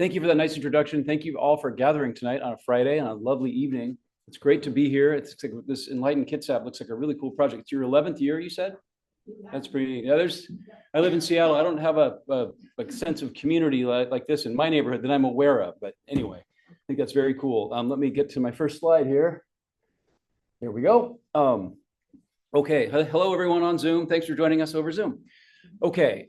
Thank you for that nice introduction. Thank you all for gathering tonight on a Friday on a lovely evening. It's great to be here. It's like this Enlightened Kitsap looks like a really cool project. It's your 11th year, you said? That's pretty. Yeah, I live in Seattle. I don't have a sense of community like this in my neighborhood that I'm aware of. But anyway, I think that's very cool. Let me get to my first slide here. There we go. Okay. Hello, everyone on Zoom. Thanks for joining us over Zoom. Okay.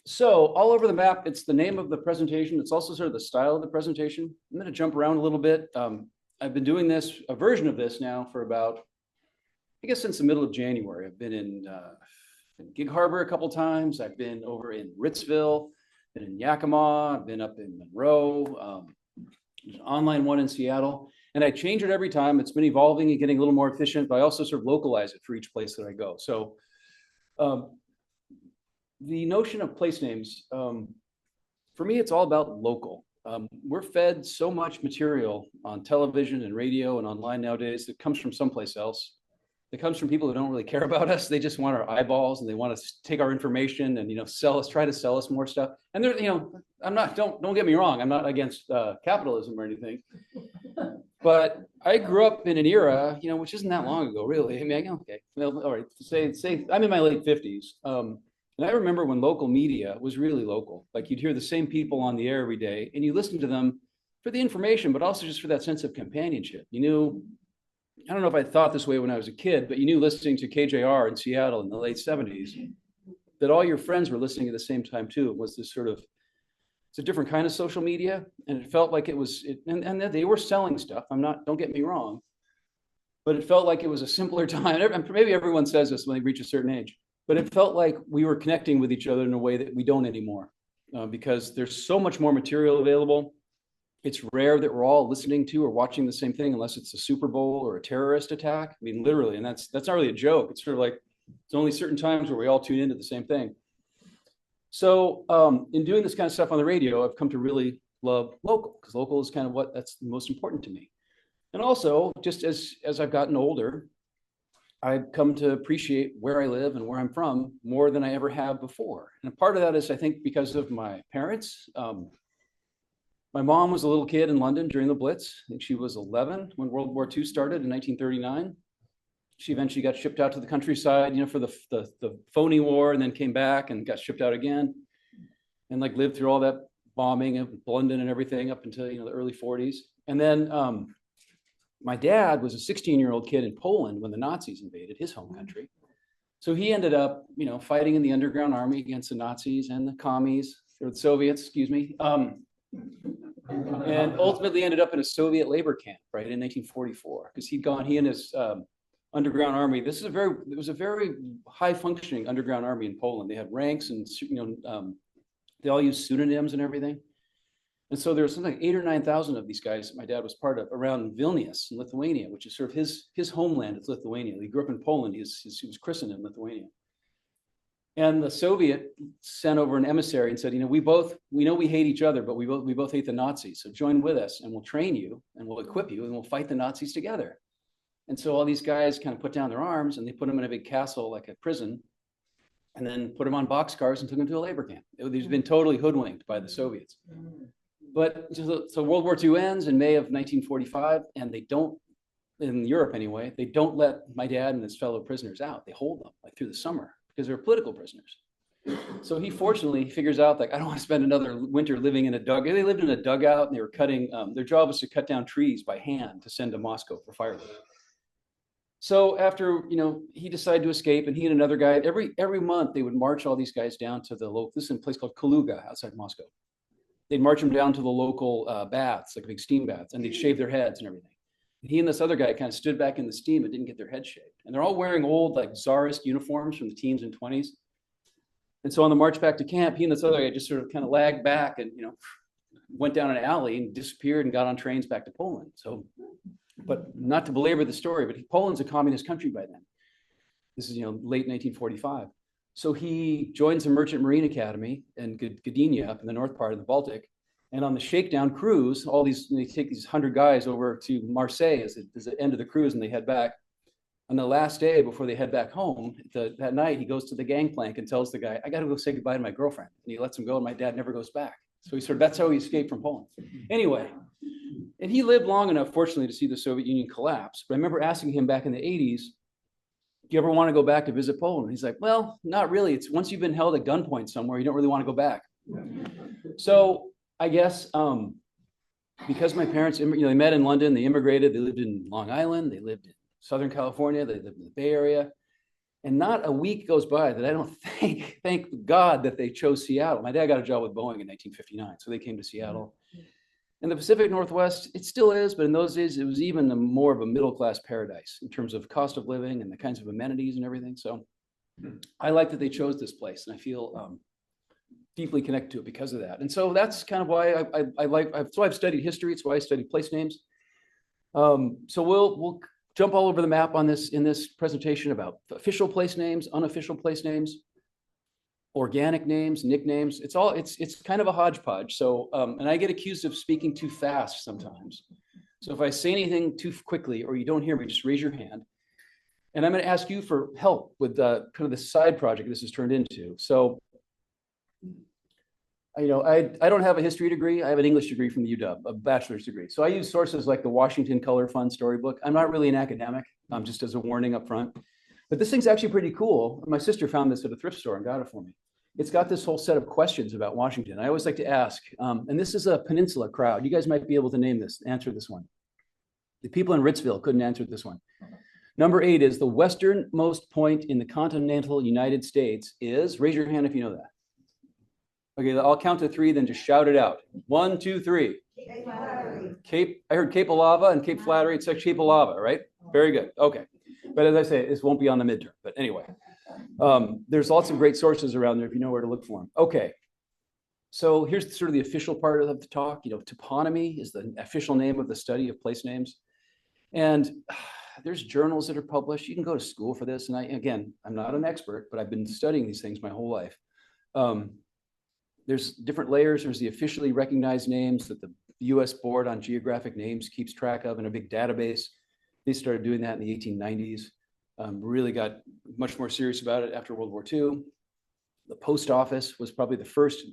So all over the map, it's the name of the presentation. It's also sort of the style of the presentation. I'm going to jump around a little bit. I've been doing a version of this now for about, I guess, since the middle of January. I've been in Gig Harbor a couple times. I've been over in Ritzville, been in Yakima, I've been up in Monroe, there's an online one in Seattle. And I change it every time. It's been evolving and getting a little more efficient, but I also sort of localize it for each place that I go. So the notion of place names, for me, it's all about local. We're fed so much material on television and radio and online nowadays that comes from someplace else. It comes from people who don't really care about us. They just want our eyeballs and they want to take our information and, try to sell us more stuff. And there, I'm not, don't get me wrong. I'm not against capitalism or anything, but I grew up in an era, which isn't that long ago, really. I mean, okay, well, all right, say I'm in my late 50s. And I remember when local media was really local, like you'd hear the same people on the air every day and you listened to them for the information, but also just for that sense of companionship. I don't know if I thought this way when I was a kid, but you knew listening to KJR in Seattle in the late 70s, that all your friends were listening at the same time too. It was this it's a different kind of social media. And it felt like and they were selling stuff. Don't get me wrong, but it felt like it was a simpler time. Maybe everyone says this when they reach a certain age. But it felt like we were connecting with each other in a way that we don't anymore, because there's so much more material available. It's rare that we're all listening to or watching the same thing, unless it's a Super Bowl or a terrorist attack. I mean, literally, and that's not really a joke. It's sort of like it's only certain times where we all tune into the same thing. So in doing this kind of stuff on the radio, I've come to really love local, because local is kind of that's most important to me. And also, just as I've gotten older, I've come to appreciate where I live and where I'm from more than I ever have before. And a part of that is, I think, because of my parents. My mom was a little kid in London during the Blitz. I think she was 11 when World War II started in 1939. She eventually got shipped out to the countryside, for the phony war, and then came back and got shipped out again, and lived through all that bombing of London and everything up until the early 40s. And then my dad was a 16-year-old kid in Poland when the Nazis invaded his home country. So he ended up, fighting in the underground army against the Nazis and the commies, or the Soviets, excuse me, and ultimately ended up in a Soviet labor camp, right, in 1944, because he and his underground army. It was a very high-functioning underground army in Poland. They had ranks and, they all used pseudonyms and everything. And so there was something like 8,000 or 9,000 of these guys that my dad was part of around Vilnius in Lithuania, which is sort of his homeland is Lithuania. He grew up in Poland. He was christened in Lithuania. And the Soviet sent over an emissary and said, we know we hate each other, but we both hate the Nazis. So join with us and we'll train you and we'll equip you and we'll fight the Nazis together. And so all these guys kind of put down their arms and they put them in a big castle, like a prison, and then put them on boxcars and took them to a labor camp. They've been totally hoodwinked by the Soviets. But so World War II ends in May of 1945, and they don't, in Europe anyway, they don't let my dad and his fellow prisoners out. They hold them through the summer because they're political prisoners. So he fortunately figures out I don't want to spend another winter living in a dugout. They lived in a dugout and they were cutting, their job was to cut down trees by hand to send to Moscow for firewood. So after, he decided to escape, and he and another guy, every month they would march all these guys down to this is a place called Kaluga outside Moscow. They'd march them down to the local baths, like big steam baths, and they'd shave their heads and everything. And he and this other guy kind of stood back in the steam and didn't get their heads shaved. And they're all wearing old, czarist uniforms from the teens and 20s. And so on the march back to camp, he and this other guy just sort of kind of lagged back and, went down an alley and disappeared and got on trains back to Poland. So, but not to belabor the story, but Poland's a communist country by then. This is, late 1945. So he joins the Merchant Marine Academy in Gdynia up in the north part of the Baltic. And on the shakedown cruise, they take these 100 guys over to Marseille as the end of the cruise, and they head back. On the last day before they head back home, that night, he goes to the gangplank and tells the guy, I got to go say goodbye to my girlfriend. And he lets him go, and my dad never goes back. So that's how he escaped from Poland. Anyway, and he lived long enough, fortunately, to see the Soviet Union collapse. But I remember asking him back in the 80s, do you ever want to go back to visit Poland? And he's like, well, not really. It's once you've been held at gunpoint somewhere, you don't really want to go back. So I guess because my parents, they met in London, they immigrated, they lived in Long Island, they lived in Southern California, they lived in the Bay Area. And not a week goes by that I don't thank God that they chose Seattle. My dad got a job with Boeing in 1959, so they came to Seattle. In the Pacific Northwest, it still is, but in those days, it was even more of a middle-class paradise in terms of cost of living and the kinds of amenities and everything. So I like that they chose this place, and I feel deeply connected to it because of that. And so that's kind of why I've studied history. It's why I studied place names. So we'll jump all over the map on this in this presentation about official place names, unofficial place names, organic names, nicknames. It's kind of a hodgepodge. So and I get accused of speaking too fast sometimes. So if I say anything too quickly or you don't hear me, just raise your hand. And I'm going to ask you for help with kind of the side project this has turned into. So I don't have a history degree. I have an English degree from the UW, a bachelor's degree. So I use sources like the Washington Color Fund storybook. I'm not really an academic, just as a warning up front. But this thing's actually pretty cool. My sister found this at a thrift store and got it for me. It's got this whole set of questions about Washington. I always like to ask, and this is a peninsula crowd. You guys might be able to answer this one. The people in Ritzville couldn't answer this one. Number 8 is the westernmost point in the continental United States is, raise your hand if you know that. Okay, I'll count to 3, then just shout it out. 1, 2, 3. I heard Cape Alava and Cape Flattery. It's like Cape Alava, right? Very good. Okay. But as I say, this won't be on the midterm. But anyway, there's lots of great sources around there if you know where to look for them. Okay. So here's sort of the official part of the talk. Toponymy is the official name of the study of place names. And there's journals that are published. You can go to school for this. And I'm not an expert, but I've been studying these things my whole life. There's different layers. There's the officially recognized names that the U.S. Board on Geographic Names keeps track of in a big database. They started doing that in the 1890s. Really got much more serious about it after World War II. The post office was probably the first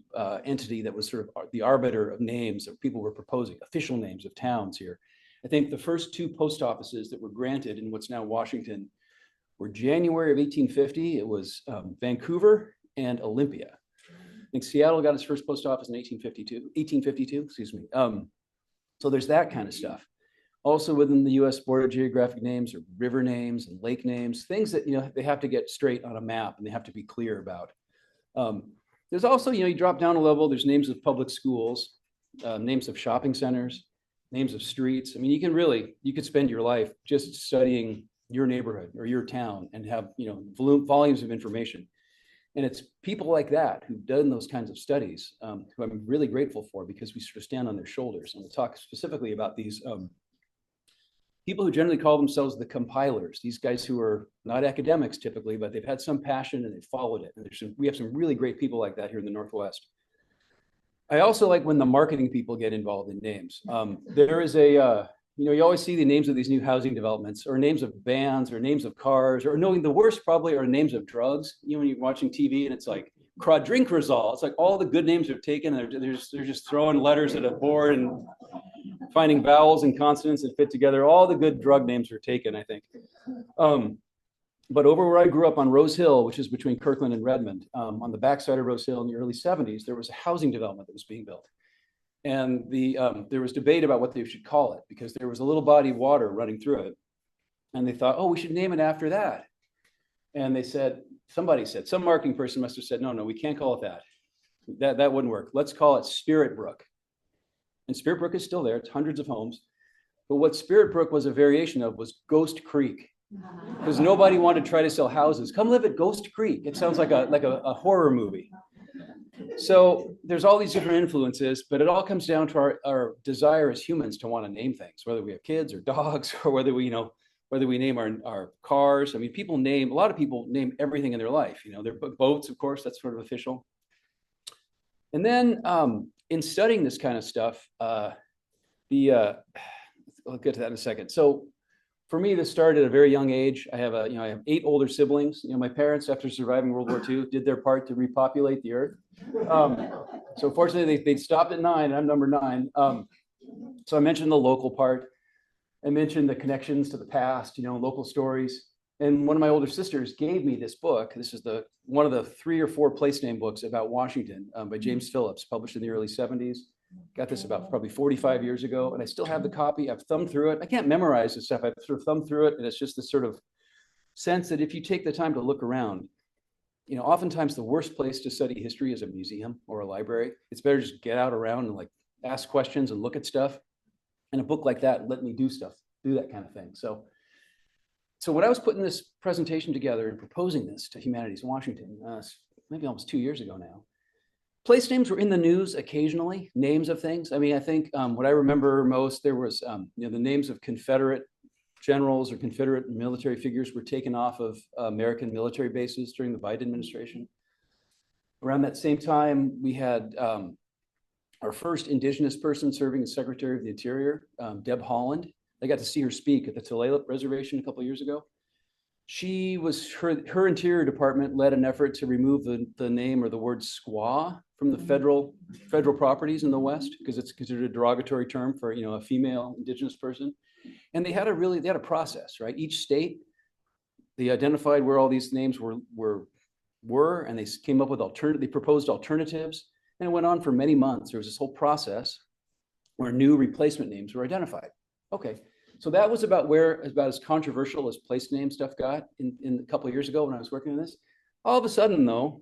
entity that was sort of the arbiter of names that people were proposing, official names of towns here. I think the first 2 post offices that were granted in what's now Washington were January of 1850. It was Vancouver and Olympia. I think Seattle got its first post office in 1852, excuse me. So there's that kind of stuff. Also within the U.S. Board of Geographic Names are river names and lake names, things that, they have to get straight on a map and they have to be clear about. There's also, you drop down a level, there's names of public schools, names of shopping centers, names of streets. I mean, you could spend your life just studying your neighborhood or your town and have, volumes of information. And it's people like that who've done those kinds of studies who I'm really grateful for because we sort of stand on their shoulders. And we'll talk specifically about these people who generally call themselves the compilers, these guys who are not academics typically, but they've had some passion and they followed it. And we have some really great people like that here in the Northwest. I also like when the marketing people get involved in names. There is you always see the names of these new housing developments or names of bands or names of cars or knowing the worst probably are names of drugs. When you're watching TV and it's like Quadrinkrazole. It's like all the good names are taken. They're just throwing letters at a board and finding vowels and consonants that fit together. All the good drug names are taken, I think. But over where I grew up on Rose Hill, which is between Kirkland and Redmond, on the backside of Rose Hill in the early 70s, there was a housing development that was being built. And there was debate about what they should call it because there was a little body of water running through it. And they thought, we should name it after that. And they said, some marketing person must have said, no, we can't call it that. That wouldn't work. Let's call it Spirit Brook. And Spirit Brook is still there. It's hundreds of homes. But what Spirit Brook was a variation of was Ghost Creek. Because nobody wanted to try to sell houses. Come live at Ghost Creek. It sounds like a horror movie. So there's all these different influences, but it all comes down to our desire as humans to want to name things, whether we have kids or dogs or whether we name our cars. I mean, a lot of people name everything in their life. Their boats, of course, that's sort of official. And then in studying this kind of stuff, I'll get to that in a second. So for me, this started at a very young age. I have 8 older siblings. My parents, after surviving World War II, did their part to repopulate the earth. So fortunately, they stopped at 9. I'm number 9. So I mentioned the local part. I mentioned the connections to the past, local stories. And one of my older sisters gave me this book. This is one of the 3 or 4 place name books about Washington by James Phillips, published in the early 70s. Got this about probably 45 years ago, and I still have the copy. I've thumbed through it. I can't memorize this stuff. I've sort of thumbed through it, and it's just this sort of sense that if you take the time to look around, oftentimes the worst place to study history is a museum or a library. It's better just get out around and ask questions and look at stuff. And a book like that let me do that kind of thing. So when I was putting this presentation together and proposing this to Humanities Washington, maybe almost 2 years ago now, place names were in the news occasionally, names of things. I mean, I think what I remember most, there was, the names of Confederate generals or Confederate military figures were taken off of American military bases during the Biden administration. Around that same time, we had our first Indigenous person serving as Secretary of the Interior, Deb Haaland. I got to see her speak at the Tulalip Reservation a couple of years ago. She was, her Interior Department led an effort to remove the name or the word squaw from the federal properties in the West, because it's considered a derogatory term for a female Indigenous person. And they had a process, right? Each state, they identified where all these names were, and they came up with they proposed alternatives, and it went on for many months. There was this whole process where new replacement names were identified. Okay, so that was about as controversial as place name stuff got in a couple of years ago when I was working on this. All of a sudden, though,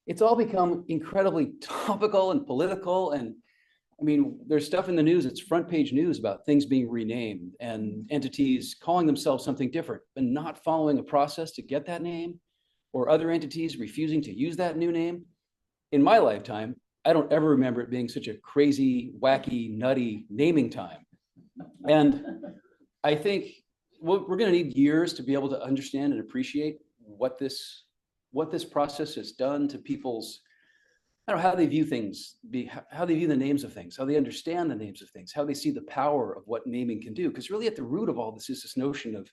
it's all become incredibly topical and political. And I mean, there's stuff in the news, it's front page news about things being renamed and entities calling themselves something different and not following a process to get that name, or other entities refusing to use that new name. In my lifetime, I don't ever remember it being such a crazy, wacky, nutty naming time. And I think we're going to need years to be able to understand and appreciate what this process has done to people's, I don't know, how they view things, how they view the names of things, how they understand the names of things, how they see the power of what naming can do. Because really at the root of all this is this notion of,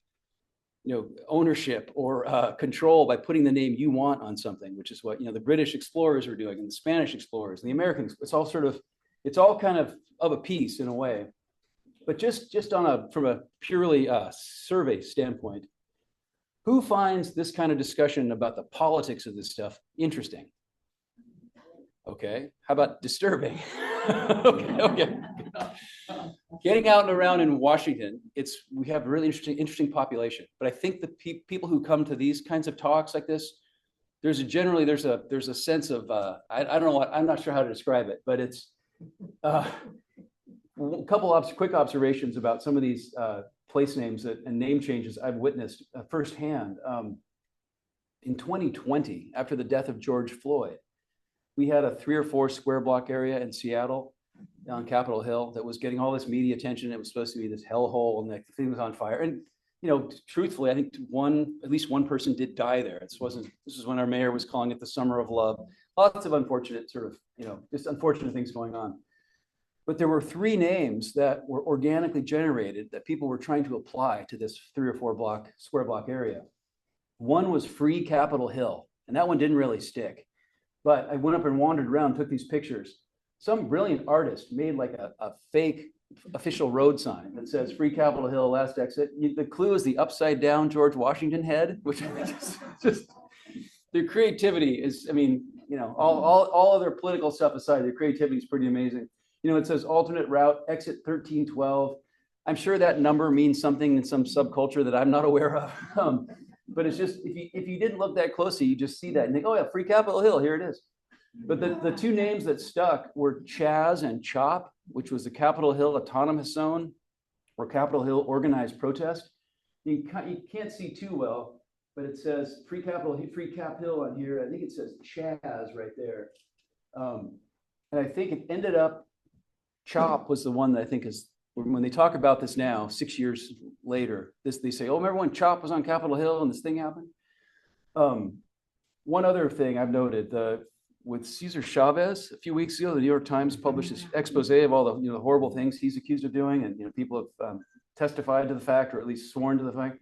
ownership or control by putting the name you want on something, which is what, the British explorers were doing and the Spanish explorers and the Americans. It's all kind of a piece in a way. But just from a purely survey standpoint, who finds this kind of discussion about the politics of this stuff interesting? Okay, how about disturbing? Okay. Getting out and around in Washington, we have a really interesting population. But I think the people who come to these kinds of talks like this, there's a sense of I don't know I'm not sure how to describe it, but it's a couple of quick observations about some of these place names and name changes I've witnessed firsthand. In 2020, after the death of George Floyd, we had a 3 or 4 square block area in Seattle on Capitol Hill that was getting all this media attention. It was supposed to be this hellhole, and the thing was on fire. And truthfully, I think at least one person did die there. This is when our mayor was calling it the summer of love. Lots of unfortunate just unfortunate things going on. But there were 3 names that were organically generated that people were trying to apply to this 3 or 4 square block area. One was Free Capitol Hill, and that one didn't really stick. But I went up and wandered around, took these pictures. Some brilliant artist made like a fake official road sign that says Free Capitol Hill, last exit. The clue is the upside down George Washington head, which just their creativity is, all other political stuff aside, their creativity is pretty amazing. It says alternate route, exit 1312. I'm sure that number means something in some subculture that I'm not aware of. But it's just, if you didn't look that closely, you just see that and think, oh yeah, Free Capitol Hill, here it is. But the 2 names that stuck were Chaz and Chop, which was the Capitol Hill Autonomous Zone or Capitol Hill Organized Protest. You can't see too well, but it says Free Cap Hill on here. I think it says Chaz right there. And I think it ended up, Chop was the one that I think is, when they talk about this now, 6 years later, they say, oh, remember when Chop was on Capitol Hill and this thing happened? One other thing I've noted, with Cesar Chavez a few weeks ago, the New York Times published this expose of all the horrible things he's accused of doing, and people have testified to the fact, or at least sworn to the fact.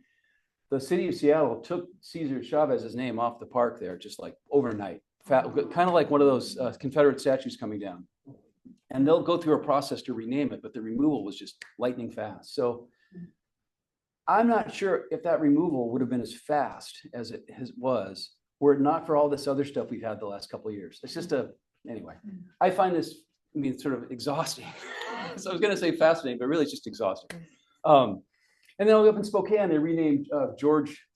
The city of Seattle took Cesar Chavez's name off the park there, just like overnight, kind of like one of those Confederate statues coming down. And they'll go through a process to rename it, but the removal was just lightning fast. So I'm not sure if that removal would have been as fast as it was were it not for all this other stuff we've had the last couple of years. It's just anyway, I find this, I mean, sort of exhausting. So I was going to say fascinating, but really it's just exhausting. And then up in Spokane, they renamed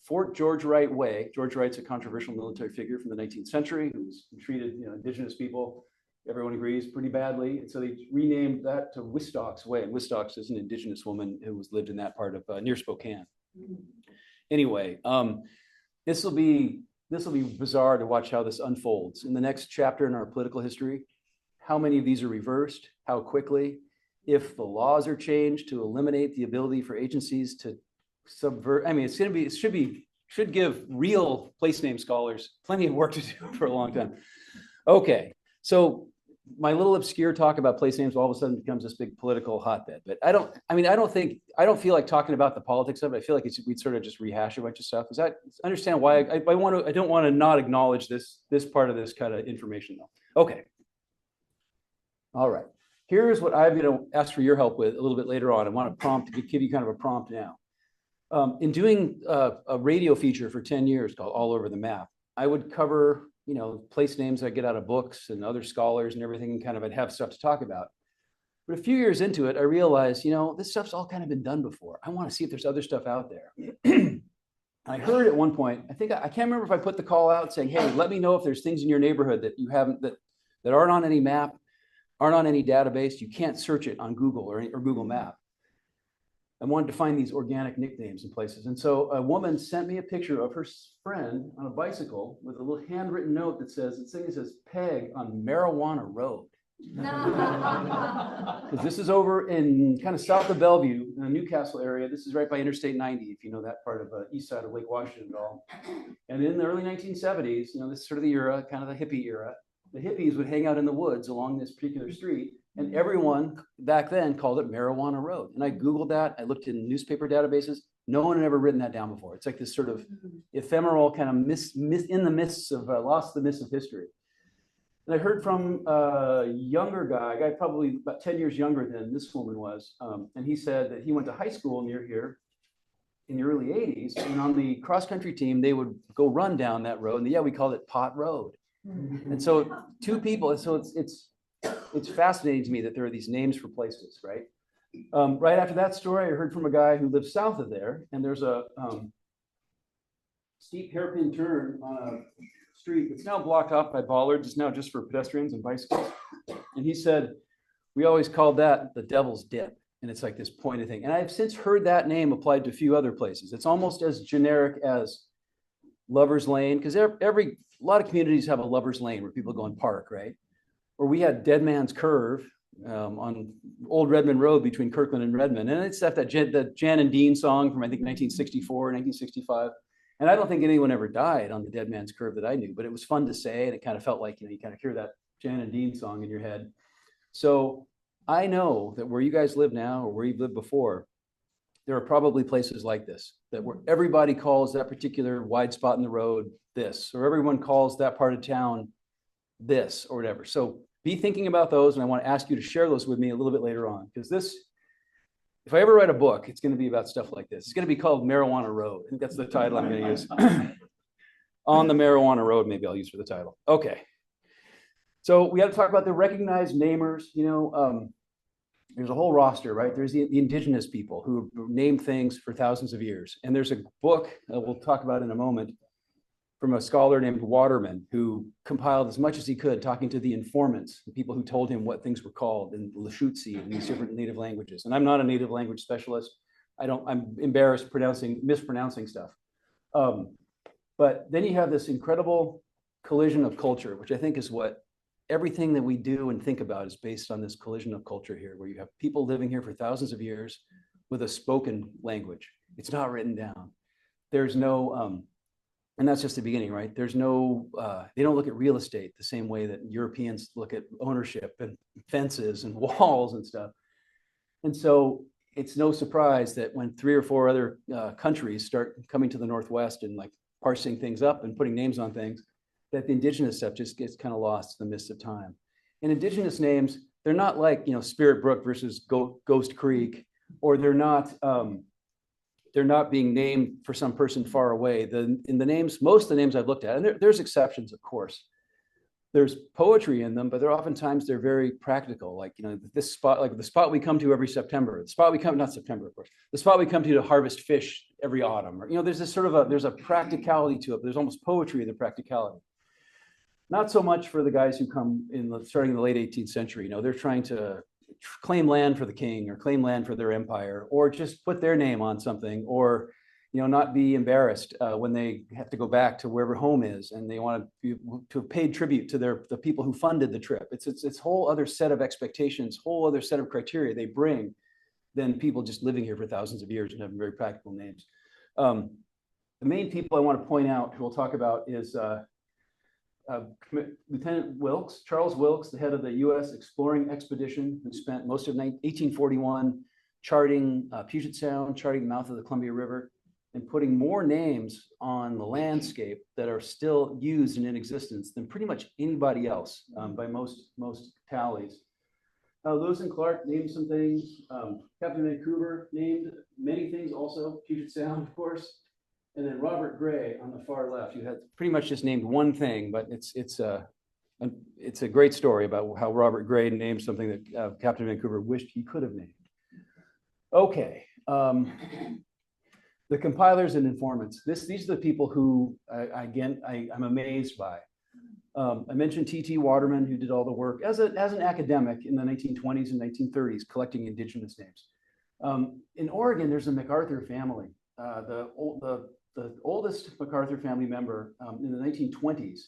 Fort George Wright Way. George Wright's a controversial military figure from the 19th century who's treated indigenous people, everyone agrees, pretty badly. And so they renamed that to Wistocks Way. And Wistocks is an indigenous woman who lived in that part of near Spokane. Anyway, this will be bizarre to watch how this unfolds. In the next chapter in our political history, how many of these are reversed, how quickly, if the laws are changed to eliminate the ability for agencies to subvert. I mean, should give real place name scholars plenty of work to do for a long time. Okay, so my little obscure talk about place names all of a sudden becomes this big political hotbed. But I don't feel like talking about the politics of it. I feel like we'd sort of just rehash a bunch of stuff. Understand why I don't want to not acknowledge this part of this kind of information though. Okay. All right. Here's what I'm going to ask for your help with a little bit later on. I want to give you kind of a prompt now. In doing a radio feature for 10 years called All Over the Map, I would cover, place names I get out of books and other scholars and everything, and kind of I'd have stuff to talk about. But a few years into it, I realized, this stuff's all kind of been done before. I want to see if there's other stuff out there. I heard at one point, I can't remember if I put the call out saying, hey, let me know if there's things in your neighborhood that you haven't, that aren't on any map, aren't on any database. You can't search it on Google or Google Map. I wanted to find these organic nicknames in places. And so a woman sent me a picture of her friend on a bicycle with a little handwritten note that says, Peg on Marijuana Road. Because this is over in kind of south of Bellevue, in the Newcastle area. This is right by Interstate 90, if you know that part of east side of Lake Washington at all. And in the early 1970s, this is sort of the era, kind of the hippie era. The hippies would hang out in the woods along this particular street, and everyone back then called it Marijuana Road. And I Googled that. I looked in newspaper databases. No one had ever written that down before. It's like this sort of ephemeral kind of in the mists of lost the mists of history. And I heard from a younger guy probably about 10 years younger than this woman was. And he said that he went to high school near here in the early 80s. And on the cross-country team, they would go run down that road. And we called it Pot Road. And so two people, so it's fascinating to me that there are these names for places, right? Right after that story, I heard from a guy who lives south of there, and there's a steep hairpin turn on a street that's now blocked off by bollards. It's now just for pedestrians and bicycles. And he said, we always called that the Devil's Dip. And it's like this pointed thing. And I've since heard that name applied to a few other places. It's almost as generic as Lover's Lane, because a lot of communities have a Lover's Lane where people go and park, right? Or we had Dead Man's Curve on Old Redmond Road between Kirkland and Redmond. And it's that Jan and Dean song from, I think, 1964, 1965. And I don't think anyone ever died on the Dead Man's Curve that I knew, but it was fun to say. And it kind of felt like, you kind of hear that Jan and Dean song in your head. So I know that where you guys live now or where you've lived before, there are probably places like this, that where everybody calls that particular wide spot in the road this, or everyone calls that part of town this or whatever. So be thinking about those. And I want to ask you to share those with me a little bit later on, because if I ever write a book, it's going to be about stuff like this. It's going to be called Marijuana Road. I think that's the title I'm going to use. On the Marijuana Road, maybe I'll use for the title. Okay. So we got to talk about the recognized namers. There's a whole roster, right? There's the indigenous people who named things for thousands of years. And there's a book we'll talk about in a moment from a scholar named Waterman, who compiled as much as he could, talking to the informants, the people who told him what things were called in Lashutsi and these different native languages. And I'm not a native language specialist. I'm embarrassed mispronouncing stuff. But then you have this incredible collision of culture, which I think is what everything that we do and think about is based on this collision of culture here, where you have people living here for thousands of years with a spoken language. It's not written down. There's no, and that's just the beginning, right? There's no, they don't look at real estate the same way that Europeans look at ownership and fences and walls and stuff. And so it's no surprise that when 3 or 4 other countries start coming to the Northwest and like parsing things up and putting names on things, that the indigenous stuff just gets kind of lost in the midst of time. And indigenous names, they're not like, you know, Spirit Brook versus Ghost Creek, or they're not being named for some person far away. In the names, most of the names I've looked at, and there's exceptions, of course, there's poetry in them, but they're very practical. Like, you know, this spot, like the spot we come to every September, not September, of course, the spot we come to harvest fish every autumn. Or, you know, there's this sort of there's a practicality to it. There's almost poetry in the practicality. Not so much for the guys who come starting in the late 18th century. You know, they're trying to claim land for the king or claim land for their empire, or just put their name on something, or, you know, not be embarrassed when they have to go back to wherever home is, and they want to have paid tribute to the people who funded the trip. It's whole other set of expectations, whole other set of criteria they bring than people just living here for thousands of years and having very practical names. The main people I want to point out, who we'll talk about, is Lieutenant Wilkes, Charles Wilkes, the head of the U.S. exploring expedition, who spent most of 1841 charting Puget Sound, charting the mouth of the Columbia River, and putting more names on the landscape that are still used and in existence than pretty much anybody else by most tallies. Lewis and Clark named some things. Captain Vancouver named many things also, Puget Sound, of course. And then Robert Gray on the far left, you had pretty much just named one thing, but it's a great story about how Robert Gray named something that Captain Vancouver wished he could have named. Okay. The compilers and informants. These are the people who, I'm amazed by. I mentioned T.T. Waterman, who did all the work as an academic in the 1920s and 1930s, collecting indigenous names. In Oregon, there's a MacArthur family. The oldest MacArthur family member in the 1920s,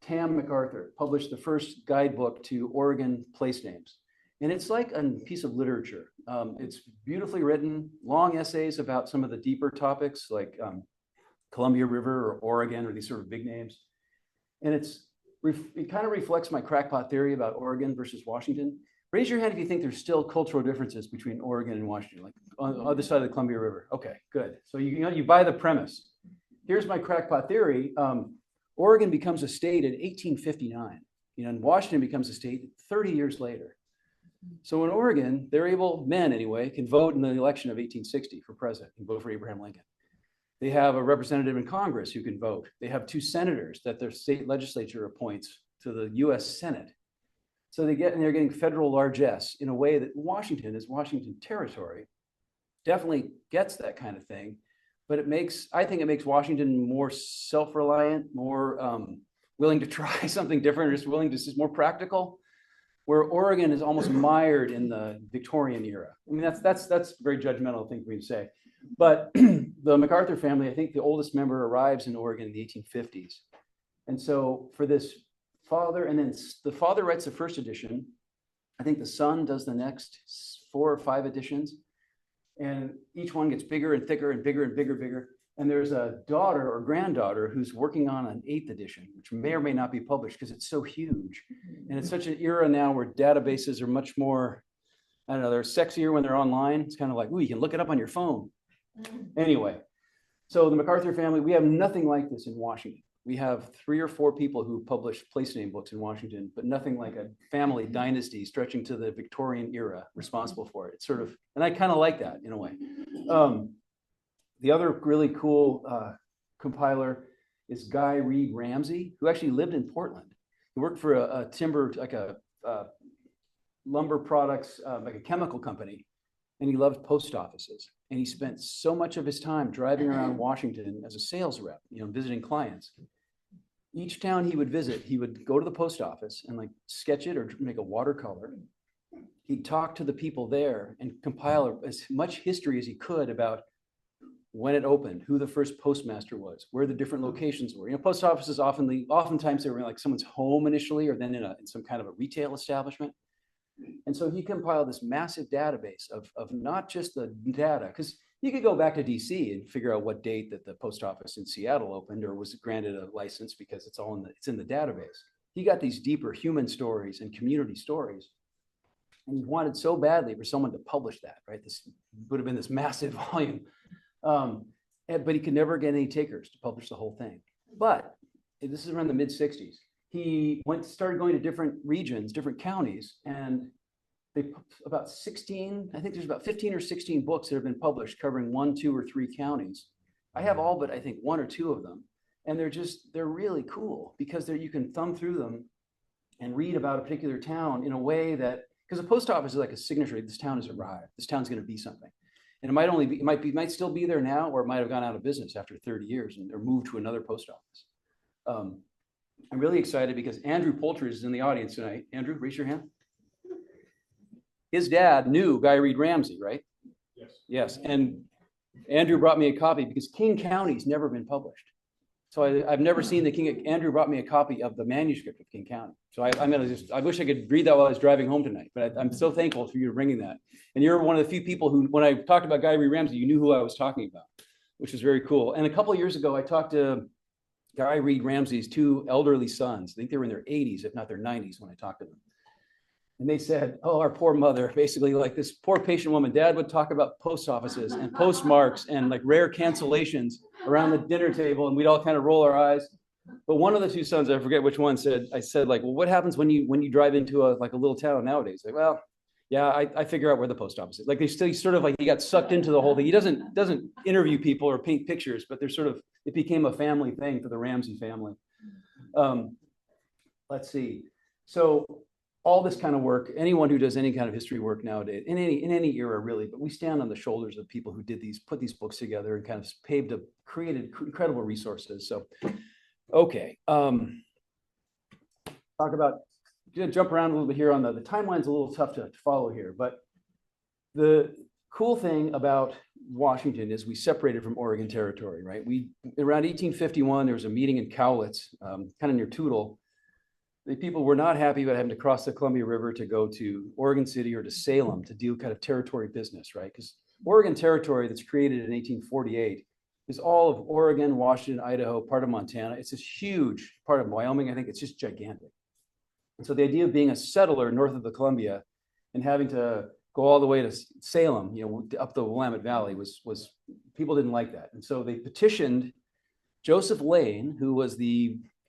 Tam MacArthur, published the first guidebook to Oregon place names. And it's like a piece of literature. It's beautifully written, long essays about some of the deeper topics like Columbia River or Oregon, or these sort of big names. And it kind of reflects my crackpot theory about Oregon versus Washington. Raise your hand if you think there's still cultural differences between Oregon and Washington, like on the other side of the Columbia River. Okay, good. So you buy the premise. Here's my crackpot theory. Oregon becomes a state in 1859, and Washington becomes a state 30 years later. So in Oregon, men anyway, can vote in the election of 1860 for president, can vote for Abraham Lincoln. They have a representative in Congress who can vote. They have 2 senators that their state legislature appoints to the US Senate. So they're getting federal largesse in a way that Washington territory definitely gets that kind of thing. But I think it makes Washington more self-reliant, more willing to try something different, or just more practical, where Oregon is almost mired in the Victorian era. I mean, that's a very judgmental thing for me to say. But the MacArthur family, I think the oldest member arrives in Oregon in the 1850s. And so for this father, and then the father writes the first edition. I think the son does the next 4 or 5 editions. And each one gets bigger and thicker and bigger and bigger. And there's a daughter or granddaughter who's working on an 8th edition, which may or may not be published because it's so huge. And it's such an era now where databases are much more, I don't know, they're sexier when they're online. It's kind of like, ooh, you can look it up on your phone. Anyway, so the MacArthur family, we have nothing like this in Washington. We have 3 or 4 people who published place name books in Washington, but nothing like a family dynasty stretching to the Victorian era responsible for it. It's sort of, and I kind of like that in a way. The other really cool compiler is Guy Reed Ramsey, who actually lived in Portland. He worked for a timber, like a lumber products, like a chemical company, and he loved post offices. And he spent so much of his time driving around Washington as a sales rep, visiting clients. Each town he would visit, he would go to the post office and like sketch it or make a watercolor. He'd talk to the people there and compile as much history as he could about when it opened, who the first postmaster was, where the different locations were. Post offices oftentimes they were in like someone's home initially, or then in some kind of a retail establishment. And so he compiled this massive database of not just the data, because you could go back to DC and figure out what date that the post office in Seattle opened or was granted a license, because it's in the database. He got these deeper human stories and community stories. And he wanted so badly for someone to publish that, right? This would have been this massive volume. But he could never get any takers to publish the whole thing. But this is around the mid-60s. He started going to different regions, different counties, and about 16, I think there's about 15 or 16 books that have been published covering 1, 2, or 3 counties. I have all but I think 1 or 2 of them. And they're really cool because you can thumb through them and read about a particular town in a way that, because a post office is like a signature, this town has arrived, this town's going to be something. And it might still be there now, or it might have gone out of business after 30 years or moved to another post office. I'm really excited because Andrew Poulter is in the audience tonight. Andrew, raise your hand. His dad knew Guy Reed Ramsey, right? Yes. Yes. And Andrew brought me a copy because King County's never been published. So I've never seen Andrew brought me a copy of the manuscript of King County. So I wish I could read that while I was driving home tonight, but I'm so thankful for you bringing that. And you're one of the few people who, when I talked about Guy Reed Ramsey, you knew who I was talking about, which is very cool. And a couple of years ago, I talked to Guy Reed Ramsey's 2 elderly sons. I think they were in their 80s, if not their 90s, when I talked to them. And they said, oh, our poor mother, basically like this poor patient woman. Dad would talk about post offices and postmarks and like rare cancellations around the dinner table. And we'd all kind of roll our eyes. But one of the 2 sons, I forget which one, I said, like, well, what happens when you drive into a little town nowadays? Like, well, yeah, I figure out where the post office is. Like, they still sort of like, he got sucked into the whole thing. He doesn't interview people or paint pictures, but it became a family thing for the Ramsey family. Let's see. So all this kind of work, anyone who does any kind of history work nowadays, in any era really, but we stand on the shoulders of people who put these books together and kind of created incredible resources. So, okay. Jump around a little bit here on the timeline's a little tough to follow here, but the cool thing about Washington is we separated from Oregon Territory, right? Around 1851, there was a meeting in Cowlitz, kind of near Toutle. The people were not happy about having to cross the Columbia River to go to Oregon City or to Salem to do kind of territory business, right? Because Oregon Territory that's created in 1848 is all of Oregon, Washington, Idaho, part of Montana. It's this huge part of Wyoming. I think it's just gigantic. And so the idea of being a settler north of the Columbia and having to go all the way to Salem, up the Willamette Valley was people didn't like that. And so they petitioned Joseph Lane, who was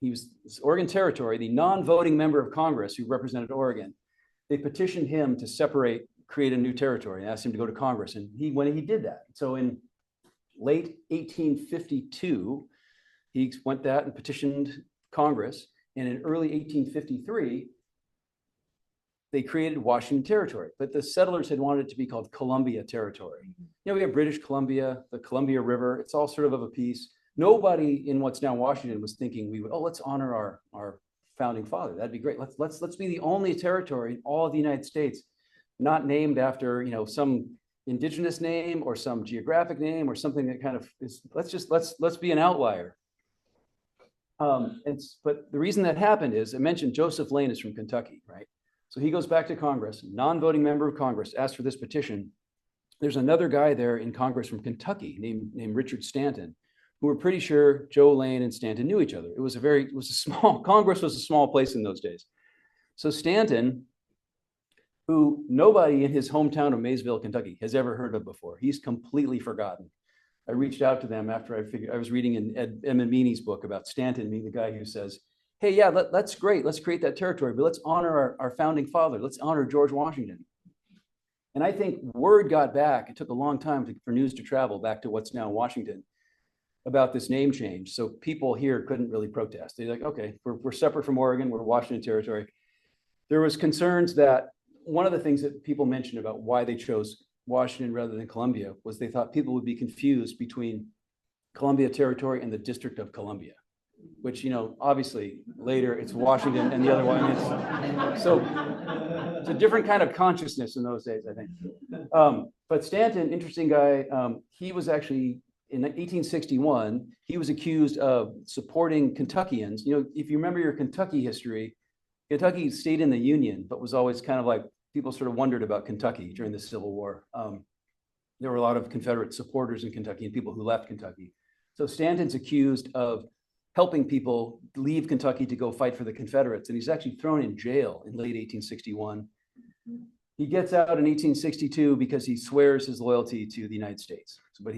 he was Oregon Territory, the non-voting member of Congress who represented Oregon. They petitioned him to create a new territory and asked him to go to Congress. And he did that. So in late 1852, he went that and petitioned Congress. And in early 1853, they created Washington Territory, but the settlers had wanted it to be called Columbia Territory. We have British Columbia, the Columbia River. It's all sort of a piece. Nobody in what's now Washington was thinking let's honor our founding father. That'd be great. Let's be the only territory in all of the United States not named after some indigenous name or some geographic name or something that kind of is. Let's be an outlier. But the reason that happened is I mentioned Joseph Lane is from Kentucky, right? So he goes back to Congress, non-voting member of Congress, asked for this petition. There's another guy there in Congress from Kentucky named Richard Stanton, who were pretty sure Joe Lane and Stanton knew each other. Congress was a small place in those days. So Stanton, who nobody in his hometown of Maysville, Kentucky has ever heard of before, he's completely forgotten. I reached out to them after I was reading in Emmy Meany's book about Stanton being the guy who says, hey, yeah, that's great. Let's create that territory, but let's honor our founding father. Let's honor George Washington. And I think word got back. It took a long time for news to travel back to what's now Washington about this name change. So people here couldn't really protest. They're like, okay, we're separate from Oregon. We're Washington Territory. There was concerns that one of the things that people mentioned about why they chose Washington rather than Columbia was they thought people would be confused between Columbia Territory and the District of Columbia, which, obviously later it's Washington and the other one is. So it's a different kind of consciousness in those days, I think. But Stanton, interesting guy, he was actually, in 1861, he was accused of supporting Kentuckians. If you remember your Kentucky history, Kentucky stayed in the Union, but was always kind of like, people sort of wondered about Kentucky during the Civil War. There were a lot of Confederate supporters in Kentucky and people who left Kentucky. So Stanton's accused of helping people leave Kentucky to go fight for the Confederates. And he's actually thrown in jail in late 1861. He gets out in 1862 because he swears his loyalty to the United States. But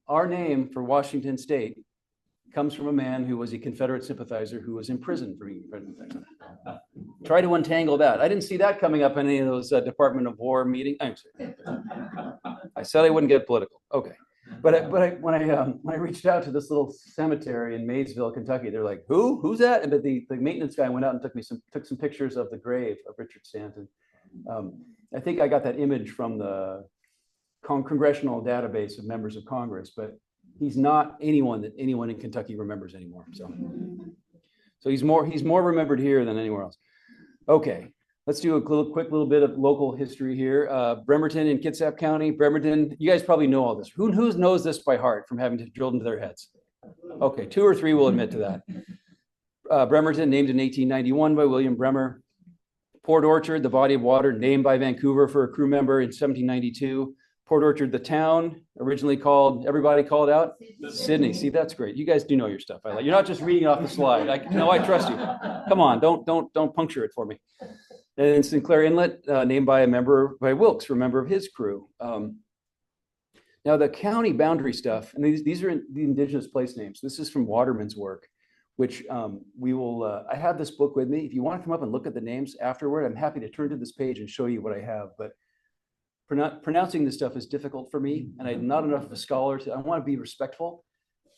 our name for Washington State comes from a man who was a Confederate sympathizer who was in prison for being a Confederate sympathizer. Try to untangle that. I didn't see that coming up in any of those Department of War meetings. I said I wouldn't get political. Okay. But when I reached out to this little cemetery in Maysville, Kentucky, they're like, who's that? And the maintenance guy went out and took some pictures of the grave of Richard Stanton. I think I got that image from the congressional database of members of Congress, but he's not anyone that anyone in Kentucky remembers anymore. So he's more remembered here than anywhere else. Okay, let's do a quick little bit of local history here. Bremerton in Kitsap County. Bremerton, you guys probably know all this. Who knows this by heart from having to drill into their heads? Okay, 2 or 3 will admit to that. Bremerton, named in 1891 by William Bremer. Port Orchard, the body of water, named by Vancouver for a crew member in 1792. Port Orchard, the town, originally called, everybody called out? Sydney. See, that's great. You guys do know your stuff. You're not just reading off the slide. I trust you. Come on, don't puncture it for me. And Sinclair Inlet, named by Wilkes, for a member of his crew. Now the county boundary stuff, and these are the indigenous place names. This is from Waterman's work, which we will, I have this book with me. If you want to come up and look at the names afterward, I'm happy to turn to this page and show you what I have. But pronouncing this stuff is difficult for me, and I'm not enough of a scholar I want to be respectful,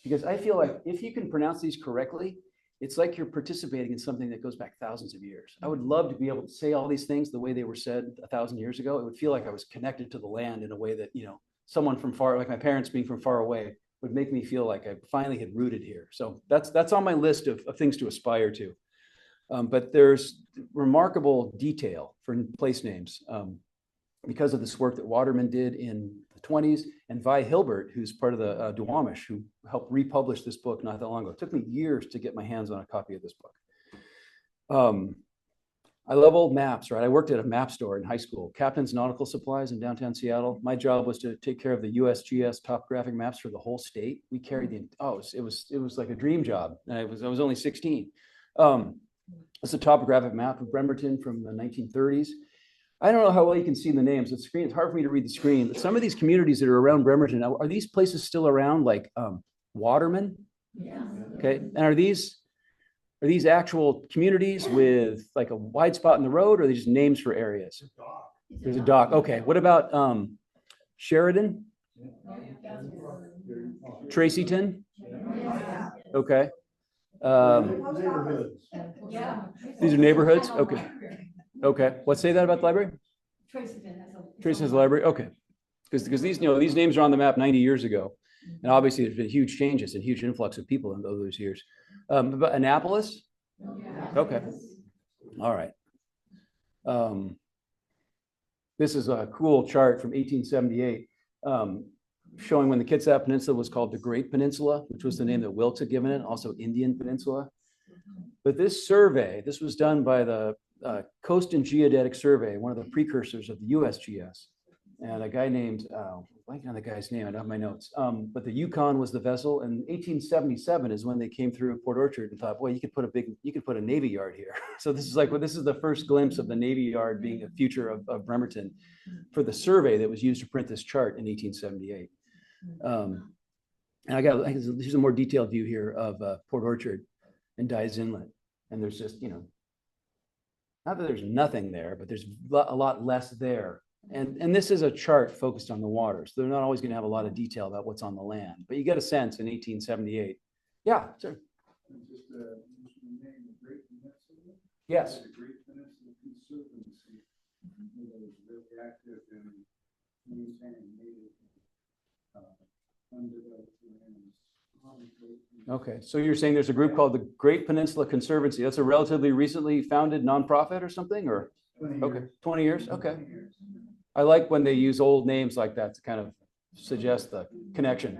because I feel like if you can pronounce these correctly, it's like you're participating in something that goes back thousands of years. I would love to be able to say all these things the way they were said 1,000 years ago. It would feel like I was connected to the land in a way that, someone from far, like my parents being from far away, would make me feel like I finally had rooted here. So that's on my list of things to aspire to. But there's remarkable detail for place names. Because of this work that Waterman did in the 20s, and Vi Hilbert, who's part of the Duwamish, who helped republish this book not that long ago. It took me years to get my hands on a copy of this book. I love old maps, right? I worked at a map store in high school, Captain's Nautical Supplies in downtown Seattle. My job was to take care of the USGS topographic maps for the whole state. We carried it was like a dream job. I was only 16. It's a topographic map of Bremerton from the 1930s. I don't know how well you can see the names. The screen, it's hard for me to read the screen. But some of these communities that are around Bremerton, are these places still around, like Waterman? Yeah. Okay, and are these actual communities with like a wide spot in the road, or are they just names for areas? There's a dock. Okay, what about Sheridan? Tracyton? Okay. These are neighborhoods? Okay. Okay. What say that about the library? Tracy has a library. Okay. Because these names are on the map 90 years ago. And obviously there's been huge changes and huge influx of people in those years. But Annapolis? Okay. All right. This is a cool chart from 1878 showing when the Kitsap Peninsula was called the Great Peninsula, which was the name that Wilkes had given it, also Indian Peninsula. But this survey, this was done by the Coast and Geodetic Survey, one of the precursors of the USGS. And a guy named, blanking on the guy's name, I don't have my notes. But the Yukon was the vessel, and 1877 is when they came through Port Orchard and thought, boy, you could put a Navy Yard here. So this is the first glimpse of the Navy Yard being a future of Bremerton for the survey that was used to print this chart in 1878. And here's a more detailed view here of Port Orchard and Dyes Inlet. And there's just, not that there's nothing there, but there's a lot less there. And this is a chart focused on the water. So they're not always going to have a lot of detail about what's on the land. But you get a sense in 1878. Yeah, sir. Yes. The Great Peninsula Conservancy was very active in maintaining native undeveloped lands. Okay, so you're saying there's a group called the Great Peninsula Conservancy. That's a relatively recently founded nonprofit or something, or 20 okay, years. 20 years. Okay, I like when they use old names like that to kind of suggest the connection.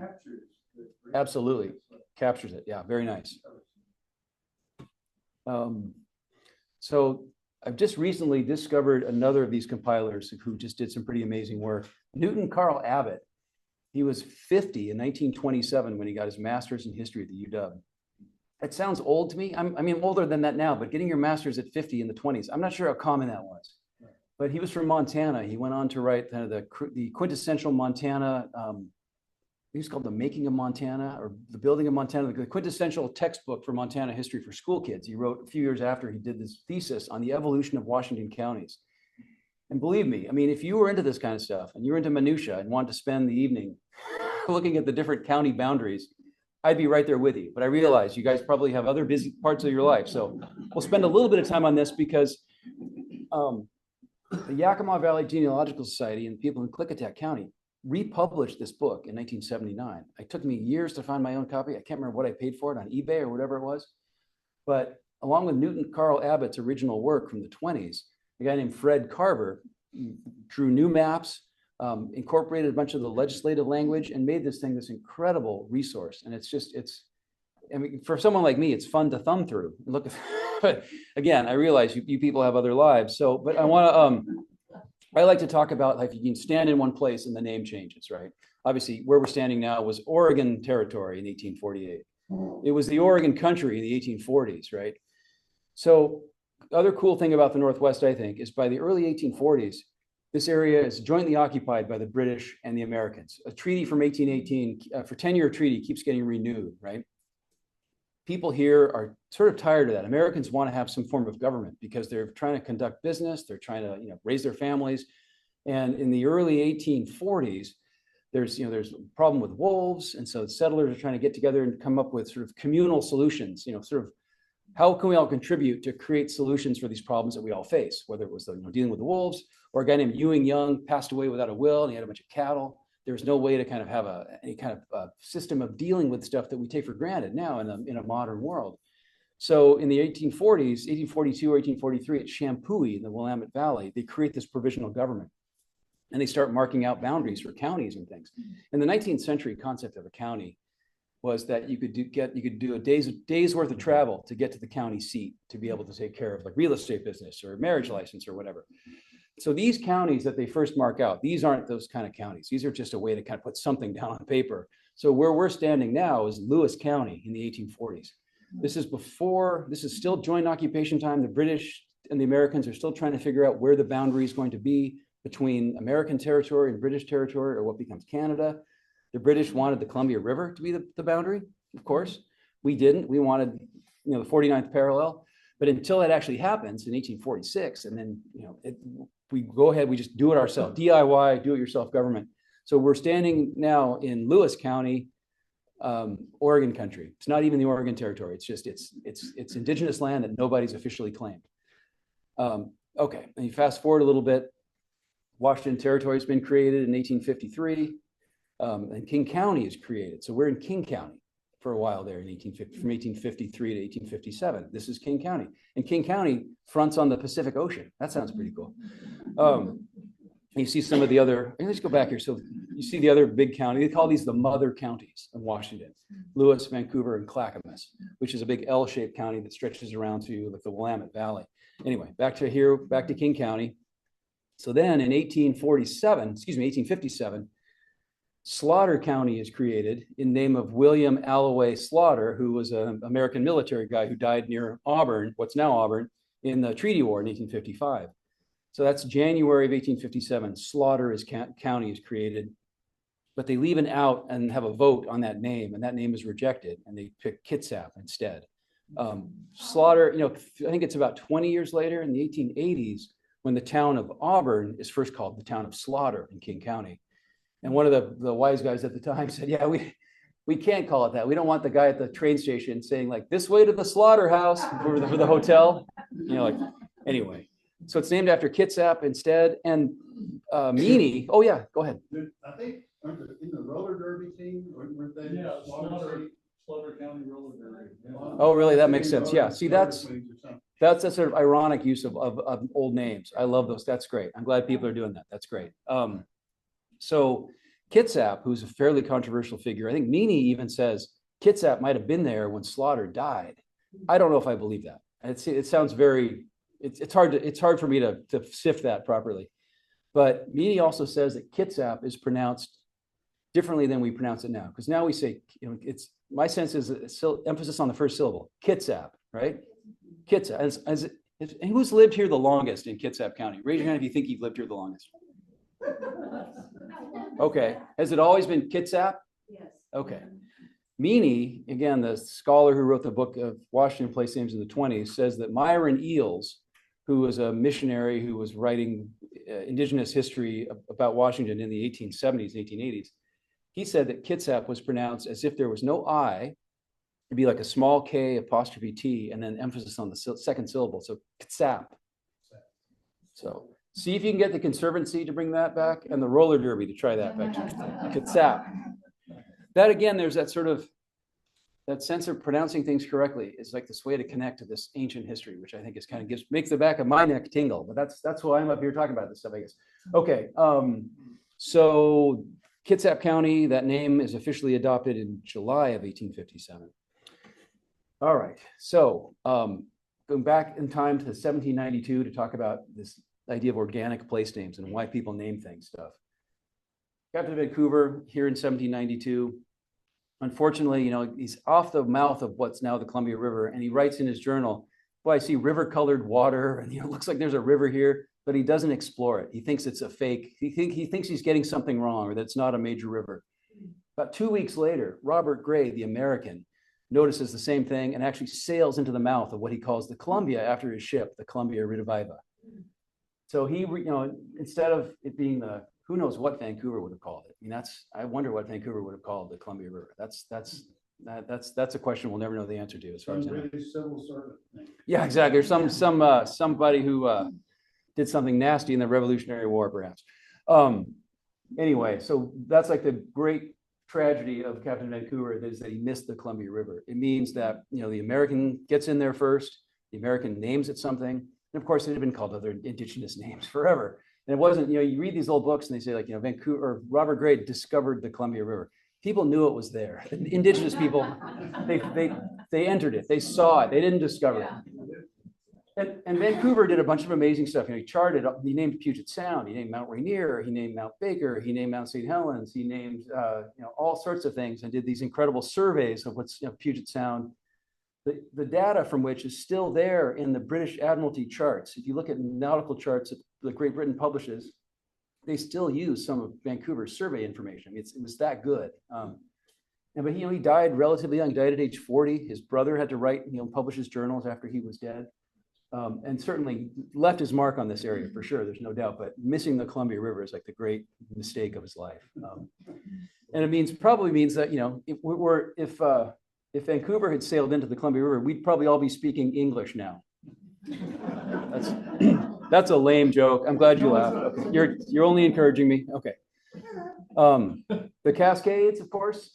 Absolutely, captures it. Yeah, very nice. So I've just recently discovered another of these compilers who just did some pretty amazing work. Newton Carl Abbott. He was 50 in 1927 when he got his master's in history at the UW. It sounds old to me. I'm older than that now, but getting your master's at 50 in the 20s, I'm not sure how common that was. But he was from Montana. He went on to write kind of the quintessential Montana it's called The Making of Montana or The Building of Montana, the quintessential textbook for Montana history for school kids. He wrote a few years after he did this thesis on the evolution of Washington counties. And believe me, I mean, if you were into this kind of stuff and you're into minutia and wanted to spend the evening looking at the different county boundaries, I'd be right there with you. But I realize you guys probably have other busy parts of your life. So we'll spend a little bit of time on this because the Yakima Valley Genealogical Society and people in Klickitat County republished this book in 1979. It took me years to find my own copy. I can't remember what I paid for it on eBay or whatever it was. But along with Newton Carl Abbott's original work from the 20s, a guy named Fred Carver drew new maps, incorporated a bunch of the legislative language, and made this thing this incredible resource. And I mean, for someone like me, it's fun to thumb through and look at. But again, I realize you people have other lives. So, but I want to. I like to talk about like you can stand in one place and the name changes, right? Obviously, where we're standing now was Oregon Territory in 1848. It was the Oregon Country in the 1840s, right? So, other cool thing about the Northwest, I think, is by the early 1840s, this area is jointly occupied by the British and the Americans. A treaty from 1818, for 10-year treaty, keeps getting renewed, right? People here are sort of tired of that. Americans want to have some form of government because they're trying to conduct business, they're trying to raise their families. And in the early 1840s, there's a problem with wolves, and so settlers are trying to get together and come up with sort of communal solutions. Sort of how can we all contribute to create solutions for these problems that we all face? Whether it was dealing with the wolves, or a guy named Ewing Young passed away without a will, and he had a bunch of cattle. There was no way to kind of have any kind of system of dealing with stuff that we take for granted now in a modern world. So in the 1840s, 1842 or 1843 at Champoeg in the Willamette Valley, they create this provisional government. And they start marking out boundaries for counties and things. In the 19th century concept of a county was that you could do a day's worth of travel to get to the county seat to be able to take care of like real estate business or marriage license or whatever. So these counties that they first mark out, these aren't those kind of counties. These are just a way to kind of put something down on paper. So where we're standing now is Lewis County in the 1840s. This is still joint occupation time. The British and the Americans are still trying to figure out where the boundary is going to be between American territory and British territory, or what becomes Canada. The British wanted the Columbia River to be the boundary, of course. We didn't. We wanted the 49th parallel. But until that actually happens in 1846, and then we go ahead, we just do it ourselves, DIY, do-it-yourself government. So we're standing now in Lewis County, Oregon country. It's not even the Oregon Territory. It's just it's indigenous land that nobody's officially claimed. Okay, and you fast forward a little bit. Washington Territory has been created in 1853, and King County is created. So we're in King County for a while there from 1853 to 1857. This is King County, and King County fronts on the Pacific Ocean. That sounds pretty cool. You see some of the other, let's go back here. So you see the other big county. They call these the mother counties of Washington: Lewis, Vancouver, and Clackamas, which is a big L-shaped county that stretches around to like the Willamette Valley. Anyway, back to King County. So then in 1857, Slaughter County is created in name of William Alloway Slaughter, who was an American military guy who died near Auburn, what's now Auburn, in the Treaty War in 1855. So that's January of 1857. Slaughter County is created, but they leave an out and have a vote on that name, and that name is rejected, and they pick Kitsap instead. Slaughter, I think it's about 20 years later in the 1880s when the town of Auburn is first called the town of Slaughter in King County. And one of the wise guys at the time said, yeah, we can't call it that. We don't want the guy at the train station saying like, this way to the slaughterhouse for the hotel. Anyway. So it's named after Kitsap instead. And Meany, oh yeah, go ahead. I think in the roller derby team, weren't they? Yeah, Slaughter County roller derby. Yeah. Oh, really? That makes sense. Yeah. See, that's a sort of ironic use of old names. I love those. That's great. I'm glad people are doing that. That's great. So Kitsap, who's a fairly controversial figure, I think Meany even says Kitsap might have been there when Slaughter died. I don't know if I believe that. It sounds very, it's hard for me to sift that properly. But Meany also says that Kitsap is pronounced differently than we pronounce it now. Because now we say, it's my sense is emphasis on the first syllable, Kitsap, right? Kitsap. And who's lived here the longest in Kitsap County? Raise your hand if you think you've lived here the longest. Okay. Has it always been Kitsap? Yes. Okay. Meany, again, the scholar who wrote the book of Washington Place Names in the 20s, says that Myron Eales, who was a missionary who was writing indigenous history about Washington in the 1870s, 1880s, he said that Kitsap was pronounced as if there was no I. It'd be like a small K apostrophe T and then emphasis on the second syllable. So Kitsap. So see if you can get the Conservancy to bring that back and the roller derby to try that back. Kitsap. That again, there's that sort of that sense of pronouncing things correctly is like this way to connect to this ancient history, which I think is kind of makes the back of my neck tingle. But that's why I'm up here talking about this stuff, I guess. Okay, so Kitsap County, that name is officially adopted in July of 1857. All right, so going back in time to 1792 to talk about this idea of organic place names and why people name things stuff. Captain Vancouver here in 1792. Unfortunately, you know, he's off the mouth of what's now the Columbia River, and he writes in his journal, boy, I see river-colored water, and you know, it looks like there's a river here, but he doesn't explore it. He thinks it's a fake. He thinks he's getting something wrong, or that it's not a major river. About 2 weeks later, Robert Gray, the American, notices the same thing and actually sails into the mouth of what he calls the Columbia after his ship, the Columbia Rediviva. So he, you know, instead of it being the, who knows what Vancouver would have called it. I mean, I wonder what Vancouver would have called the Columbia River. That's a question we'll never know the answer to as far as I know. Civil servant thing. Yeah, exactly. Or somebody who did something nasty in the Revolutionary War, perhaps. Anyway, so that's like the great tragedy of Captain Vancouver is that he missed the Columbia River. It means that, you know, the American gets in there first, the American names it something, and of course it had been called other indigenous names forever. And it wasn't, you know, you read these old books and they say like, you know, Vancouver or Robert Gray discovered the Columbia River. People knew it was there. The indigenous people, they entered it, they saw it, they didn't discover it. And Vancouver did a bunch of amazing stuff. You know, he charted, he named Puget Sound, he named Mount Rainier, he named Mount Baker, he named Mount St. Helens, he named, you know, all sorts of things and did these incredible surveys of what's, you know, Puget Sound. The data from which is still there in the British Admiralty charts. If you look at nautical charts that Great Britain publishes, they still use some of Vancouver's survey information. It was that good. But you know, he died relatively young. He died at age 40. His brother had to write, you know, publish his journals after he was dead. And certainly left his mark on this area for sure, there's no doubt, but missing the Columbia River is like the great mistake of his life. And it probably means that, you know, if Vancouver had sailed into the Columbia River, we'd probably all be speaking English now. That's a lame joke. I'm glad you laughed. Okay. You're only encouraging me. Okay. The Cascades, of course,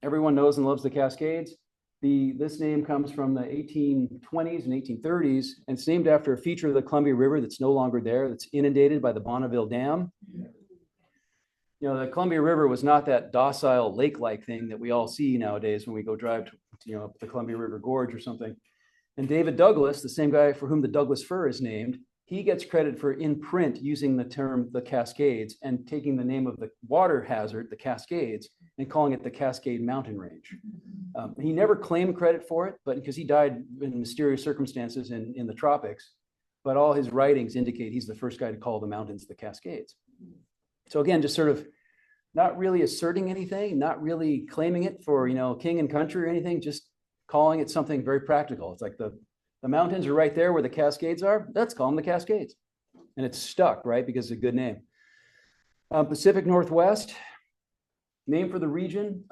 everyone knows and loves the Cascades. This name comes from the 1820s and 1830s, and it's named after a feature of the Columbia River that's no longer there, that's inundated by the Bonneville Dam. You know, the Columbia River was not that docile lake-like thing that we all see nowadays when we go drive to, you know, up the Columbia River Gorge or something. And David Douglas, the same guy for whom the Douglas fir is named, he gets credit for in print using the term the Cascades and taking the name of the water hazard, the Cascades, and calling it the Cascade Mountain Range. He never claimed credit for it, but because he died in mysterious circumstances in the tropics, but all his writings indicate he's the first guy to call the mountains the Cascades. So again, just sort of not really asserting anything, not really claiming it for, you know, king and country or anything, just calling it something very practical. It's like the mountains are right there where the Cascades are. Let's call them the Cascades. And it's stuck, right? Because it's a good name. Pacific Northwest, name for the region.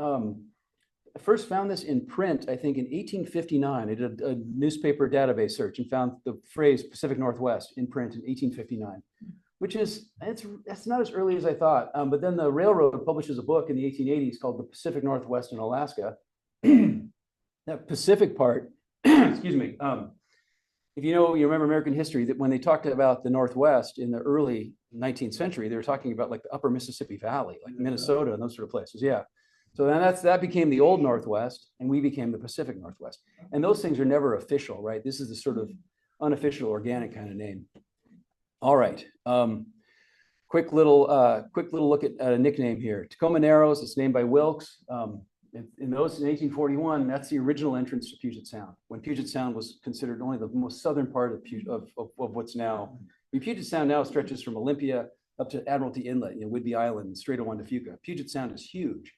I first found this in print, I think in 1859. I did a newspaper database search and found the phrase Pacific Northwest in print in 1859, which is, it's not as early as I thought. But then the railroad publishes a book in the 1880s called The Pacific Northwest in Alaska. That Pacific part, excuse me, if you remember American history, that when they talked about the Northwest in the early 19th century, they were talking about like the upper Mississippi Valley, like Minnesota and those sort of places. Yeah. So then that became the old Northwest, and we became the Pacific Northwest. And those things are never official, right? This is the sort of unofficial, organic kind of name. All right. Quick little look at a nickname here. Tacoma Narrows, it's named by Wilkes. In 1841, that's the original entrance to Puget Sound, when Puget Sound was considered only the most southern part of what's now. I mean, Puget Sound now stretches from Olympia up to Admiralty Inlet, Whidbey Island, and Strait of Juan de Fuca. Puget Sound is huge.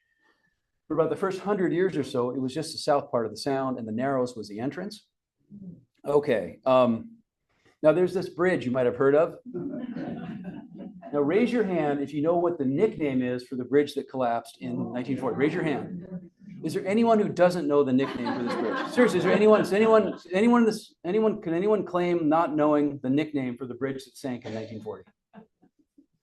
For about the first 100 years or so, it was just the south part of the sound, and the Narrows was the entrance. Okay. Now there's this bridge you might have heard of. Now raise your hand if you know what the nickname is for the bridge that collapsed in 1940. Raise your hand. Is there anyone who doesn't know the nickname for this bridge? Seriously, is there anyone, can anyone claim not knowing the nickname for the bridge that sank in 1940?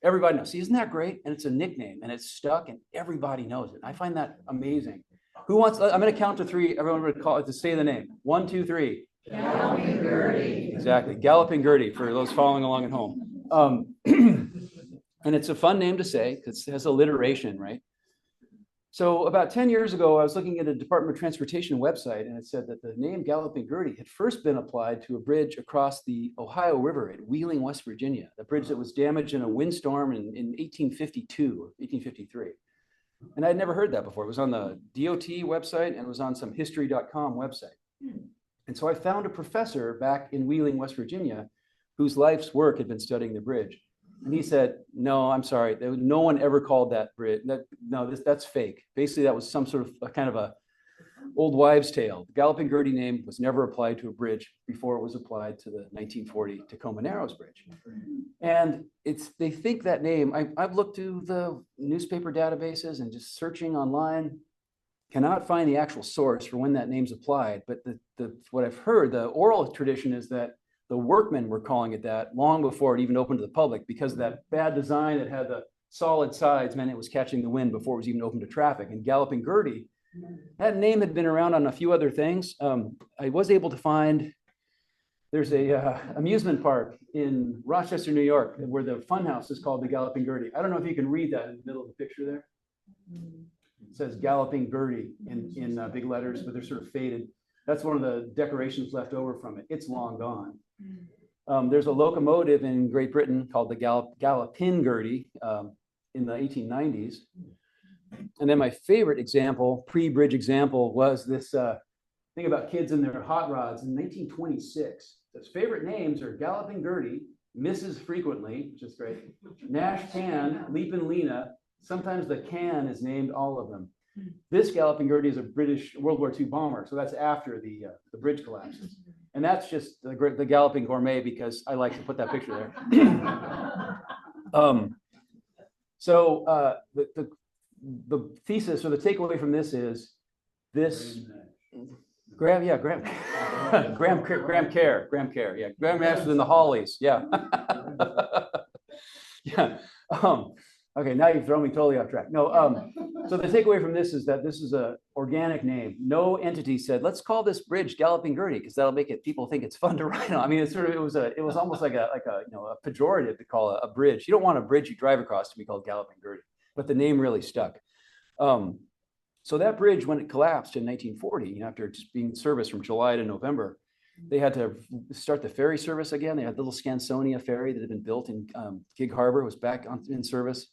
Everybody knows. See, isn't that great? And it's a nickname and it's stuck and everybody knows it. I find that amazing. Who wants, I'm going to count to three. Everyone would call it to say the name. 1, 2, 3. Galloping Gertie. Exactly. Galloping Gertie for those following along at home. And it's a fun name to say because it has alliteration, right? So about 10 years ago, I was looking at a Department of Transportation website, and it said that the name Galloping Gertie had first been applied to a bridge across the Ohio River at Wheeling, West Virginia, a bridge that was damaged in a windstorm in 1852 or 1853. And I'd never heard that before. It was on the DOT website and it was on some history.com website. And so I found a professor back in Wheeling, West Virginia, whose life's work had been studying the bridge. And he said, no, I'm sorry. No one ever called that bridge. That's fake. Basically, that was some sort of a kind of a old wives' tale. The Galloping Gertie name was never applied to a bridge before it was applied to the 1940 Tacoma Narrows Bridge. And they think that name, I've looked through the newspaper databases and just searching online, cannot find the actual source for when that name's applied. But what I've heard, the oral tradition is that the workmen were calling it that long before it even opened to the public because of that bad design that had the solid sides meant it was catching the wind before it was even open to traffic. And Galloping Gertie, that name had been around on a few other things. I was able to find, there's a amusement park in Rochester, New York, where the funhouse is called the Galloping Gertie. I don't know if you can read that in the middle of the picture there. It says Galloping Gertie in big letters, but they're sort of faded. That's one of the decorations left over from it. It's long gone. There's a locomotive in Great Britain called the Gallopin Gertie in the 1890s. And then my favorite example, pre-bridge example, was this thing about kids and their hot rods in 1926. His favorite names are Galloping Gertie, Mrs. Frequently, which is great, Nash Can, Leapin' Lena. Sometimes the can is named all of them. This Galloping Gertie is a British World War II bomber, so that's after the bridge collapses. And that's just the Galloping Gourmet because I like to put that picture there. So the thesis or the takeaway from this is this Graham Kerr, yeah, Graham Nash in the Hollies, yeah. Yeah. Okay, now you've thrown me totally off track. No, so the takeaway from this is that this is an organic name. No entity said, let's call this bridge Galloping Gertie because that'll make people think it's fun to ride on. I mean, it was almost like a pejorative to call a bridge. You don't want a bridge you drive across to be called Galloping Gertie, but the name really stuck. So that bridge, when it collapsed in 1940, after just being in service from July to November, they had to start the ferry service again. They had a little Scansonia ferry that had been built in Gig Harbor, was back in service.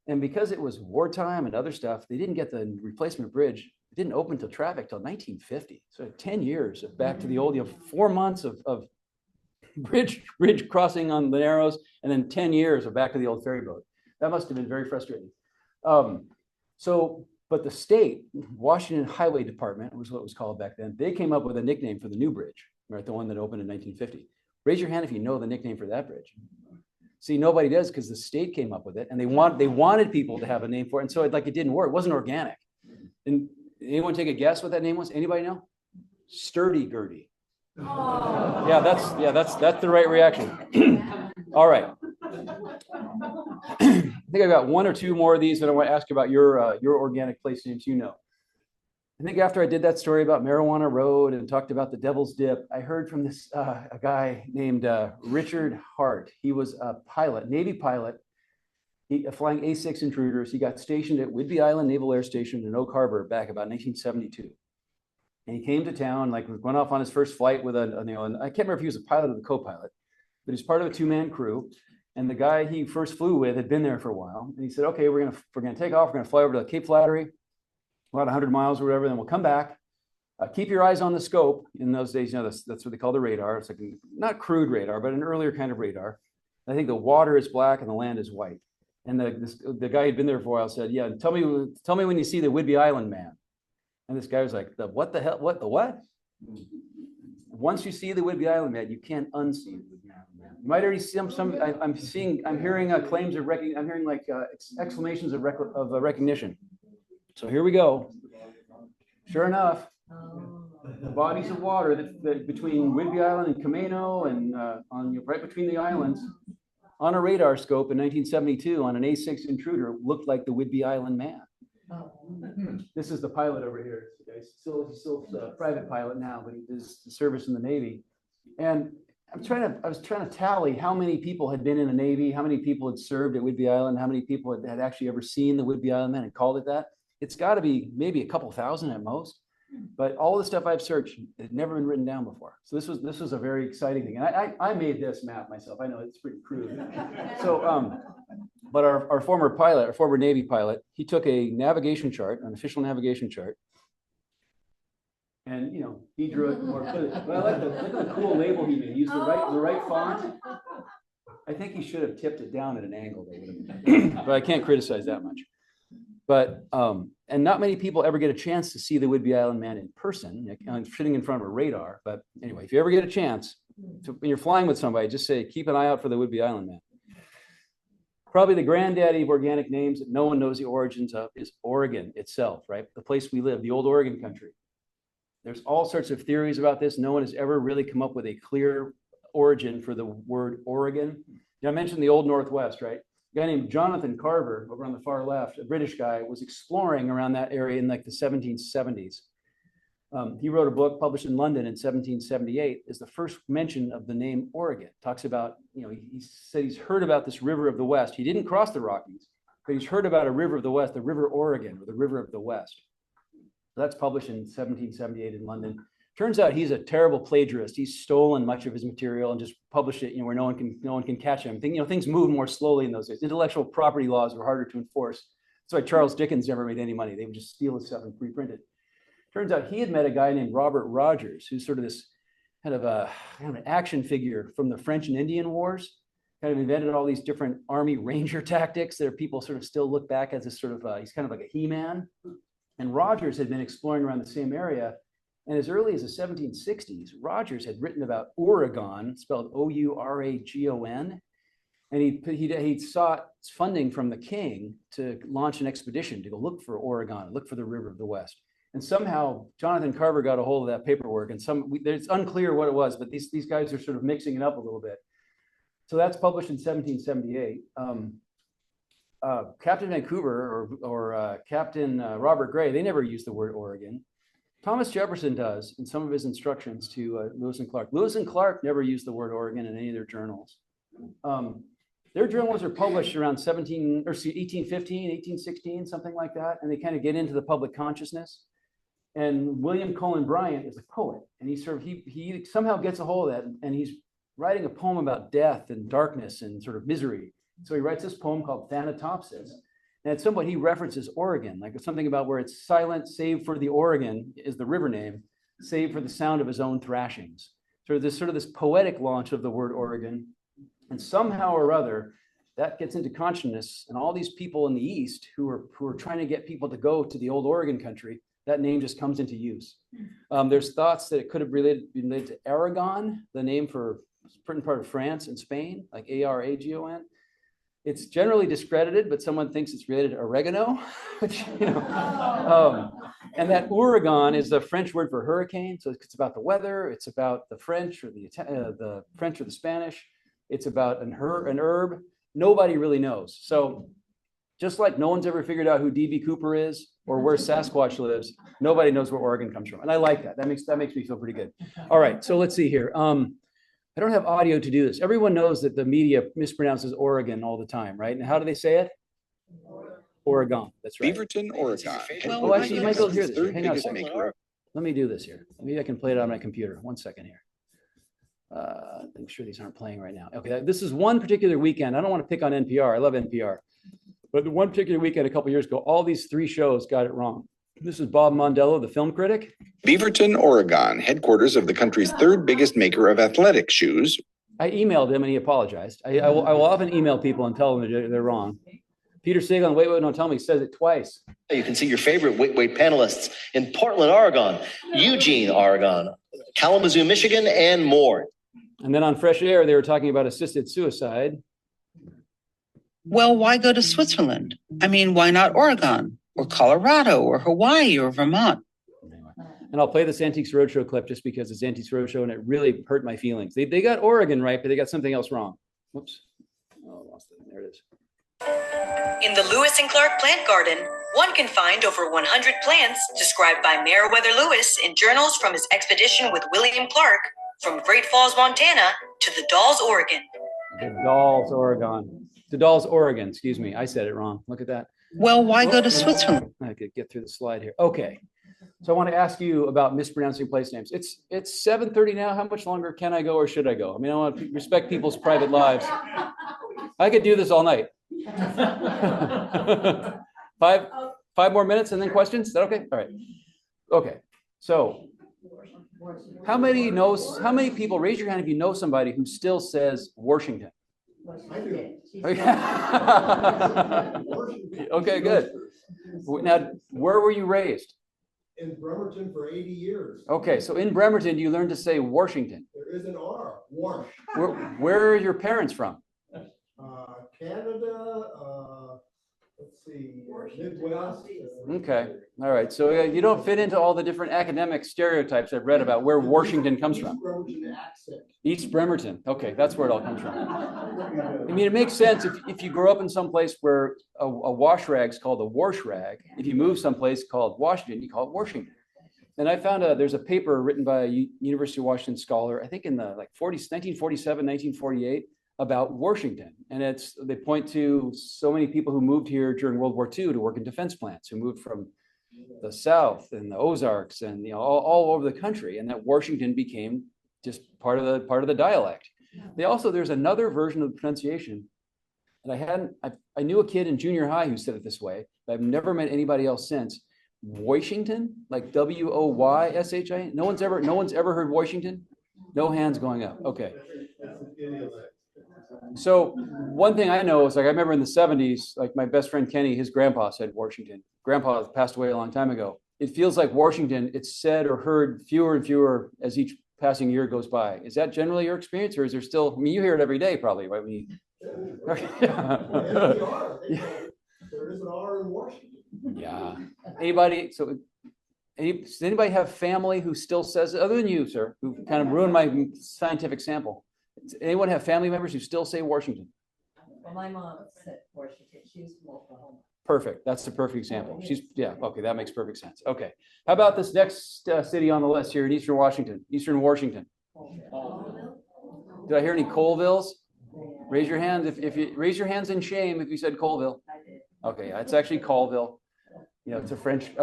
And because it was wartime and other stuff, they didn't get the replacement bridge. It didn't open to traffic till 1950. So 10 years of back to the old, 4 months of bridge crossing on the Narrows, and then 10 years of back to the old ferry boat. That must have been very frustrating. But the state, Washington Highway Department was what it was called back then. They came up with a nickname for the new bridge, right? The one that opened in 1950. Raise your hand if you know the nickname for that bridge. See, nobody does because the state came up with it, and they wanted people to have a name for it, and so it didn't work. It wasn't organic. And anyone take a guess what that name was? Anybody know? Sturdy Gertie. Oh. Yeah, that's the right reaction. All right. I think I've got 1 or 2 more of these that I want to ask you about your organic place names. I think after I did that story about Marijuana Road and talked about the Devil's Dip, I heard from this a guy named Richard Hart. He was a pilot, Navy pilot, flying A-6 intruders. He got stationed at Whidbey Island Naval Air Station in Oak Harbor back about 1972. And he came to town, went off on his first flight with and I can't remember if he was a pilot or the co-pilot, but he's part of a 2-man crew. And the guy he first flew with had been there for a while. And he said, okay, we're gonna take off. We're gonna fly over to Cape Flattery, about 100 miles or whatever. Then we'll come back. Keep your eyes on the scope. In those days, that's what they call the radar. It's not crude radar, but an earlier kind of radar. I think the water is black and the land is white. And the guy who'd been there for a while said, yeah, tell me when you see the Whidbey Island man. And this guy was like, what the hell? What the what? Once you see the Whidbey Island man, you can't unsee the Whidbey Island man. You might already see some. I'm hearing claims of recognition. I'm hearing like exclamations of recognition. So here we go. Sure enough, the bodies of water that between Whidbey Island and Camino and right between the islands, on a radar scope in 1972 on an A6 intruder looked like the Whidbey Island man. This is the pilot over here. He's still a private pilot now, but he does service in the Navy. And I was trying to tally how many people had been in the Navy, how many people had served at Whidbey Island, how many people had actually ever seen the Whidbey Island man and called it that. It's got to be maybe a couple thousand at most. But all the stuff I've searched had never been written down before. So this was a very exciting thing. And I made this map myself. I know it's pretty crude. So, but our former pilot, our former Navy pilot, he took a navigation chart, an official navigation chart, and he drew it more. But I like the cool label he made. He used the right font. I think he should have tipped it down at an angle. But I can't criticize that much. But and not many people ever get a chance to see the Whidbey Island man in person, sitting in front of a radar. But anyway, if you ever get a chance, when you're flying with somebody, just say, keep an eye out for the Whidbey Island man. Probably the granddaddy of organic names that no one knows the origins of is Oregon itself, right? The place we live, the old Oregon country. There's all sorts of theories about this. No one has ever really come up with a clear origin for the word Oregon. I mentioned the old Northwest, right? A guy named Jonathan Carver over on the far left, a British guy, was exploring around that area in like the 1770s. He wrote a book published in London in 1778 is the first mention of the name Oregon. Talks about, he said he's heard about this river of the West. He didn't cross the Rockies, but he's heard about a river of the West, the River Oregon, or the River of the West. So that's published in 1778 in London. Turns out he's a terrible plagiarist. He's stolen much of his material and just published it, where no one can catch him. Things move more slowly in those days. Intellectual property laws were harder to enforce. That's why Charles Dickens never made any money. They would just steal his stuff and reprint it. Turns out he had met a guy named Robert Rogers, who's sort of this kind of an action figure from the French and Indian Wars. Kind of invented all these different Army Ranger tactics that people sort of still look back as this sort of he's kind of like a He-Man. And Rogers had been exploring around the same area. And as early as the 1760s, Rogers had written about Oregon, spelled O-U-R-A-G-O-N. And he sought funding from the king to launch an expedition to go look for Oregon, look for the River of the West. And somehow Jonathan Carver got a hold of that paperwork. And it's unclear what it was, but these guys are sort of mixing it up a little bit. So that's published in 1778. Captain Vancouver or Captain Robert Gray, they never used the word Oregon. Thomas Jefferson does in some of his instructions to Lewis and Clark. Lewis and Clark never used the word Oregon in any of their journals. Their journals are published around 1815, 1816, something like that, and they kind of get into the public consciousness. And William Cullen Bryant is a poet, and he somehow gets a hold of that, and he's writing a poem about death and darkness and sort of misery. So he writes this poem called Thanatopsis. And at some point he references Oregon, like something about where it's silent, save for the Oregon is the river name, save for the sound of his own thrashings. Sort of this poetic launch of the word Oregon. And somehow or other, that gets into consciousness. And all these people in the East who are trying to get people to go to the old Oregon country, that name just comes into use. There's thoughts that it could have been related to Aragon, the name for a certain part of France and Spain, like A-R-A-G-O-N. It's generally discredited, but someone thinks it's related to oregano, which, and that Oregon is the French word for hurricane. So it's about the weather. It's about the French or the French or the Spanish. It's about an herb. Nobody really knows. So just like no one's ever figured out who D.B. Cooper is or where Sasquatch lives, nobody knows where Oregon comes from. And I like that. That makes me feel pretty good. All right, so let's see here. I don't have audio to do this. Everyone knows that the media mispronounces Oregon all the time, right? And how do they say it? Oregon. That's right. Beaverton, Oregon. Oh, actually, you might be able to hear this. Hang on a second. Let me do this here. Maybe I can play it on my computer. 1 second here. I'm sure these aren't playing right now. Okay, this is one particular weekend. I don't want to pick on NPR. I love NPR. But the one particular weekend a couple years ago, all these three shows got it wrong. This is Bob Mondello, the film critic. Beaverton, Oregon, headquarters of the country's third biggest maker of athletic shoes. I emailed him and he apologized. I will often email people and tell them they're wrong. Peter Sagal on Wait, Wait, Don't Tell Me says it twice. You can see your favorite Wait, Wait panelists in Portland, Oregon, Eugene, Oregon, Kalamazoo, Michigan, and more. And then on Fresh Air, they were talking about assisted suicide. Well, why go to Switzerland? I mean, why not Oregon or Colorado or Hawaii or Vermont? And I'll play this Antiques Roadshow clip just because it's Antiques Roadshow and it really hurt my feelings. They got Oregon right, but they got something else wrong. Whoops. Oh, I lost it. There it is. In the Lewis and Clark Plant Garden, one can find over 100 plants described by Meriwether Lewis in journals from his expedition with William Clark from Great Falls, Montana to the Dalles, Oregon. The Dalles, Oregon. The Dalles, Oregon. Excuse me. I said it wrong. Look at that. Well, why go to Switzerland? I could get through the slide here. Okay. So I want to ask you about mispronouncing place names. It's 7:30 now. How much longer can I go or should I go? I mean, I want to respect people's private lives. I could do this all night. Five more minutes and then questions. Is that okay? All right. Okay. So how many people, raise your hand if you know somebody who still says Washington? I do. Okay, good. Now, where were you raised? In Bremerton for 80 years. Okay, so in Bremerton, you learned to say Washington. There is an R, Wash. Where are your parents from? Canada, let's see, Midwest. Okay, all right. So you don't fit into all the different academic stereotypes I've read about where Washington comes from. Bremerton accent. East Bremerton. Okay, that's where it all comes from. I mean, it makes sense if you grow up in some place where a wash rag's called a wash rag. If you move someplace called Washington, you call it Washington. And I found there's a paper written by a University of Washington scholar, I think in the 1947, 1948, about Washington. And they point to so many people who moved here during World War II to work in defense plants, who moved from the South and the Ozarks and all over the country, and that Washington became just part of the dialect. There's another version of the pronunciation that I knew a kid in junior high who said it this way, but I've never met anybody else since. Washington, like Wyoyshin. No one's ever heard Washington? No hands going up. Okay. So one thing I know is I remember in the 70s, my best friend Kenny, his grandpa said Washington. Grandpa passed away a long time ago. It feels like Washington, it's said or heard fewer and fewer as each passing year goes by. Is that generally your experience, or is there still, I mean, you hear it every day probably, right? There is an R in Washington. Yeah. Does anybody have family who still says it, other than you, sir, who kind of ruined my scientific sample? Does anyone have family members who still say Washington? Well, my mom said Washington. She was from Oklahoma. Perfect. That's the perfect example. Okay, that makes perfect sense. Okay. How about this next city on the list here in Eastern Washington? Did I hear any Coalvilles? Raise your hands if you raise your hands in shame if you said Coalville. Okay, it's actually Colville. It's a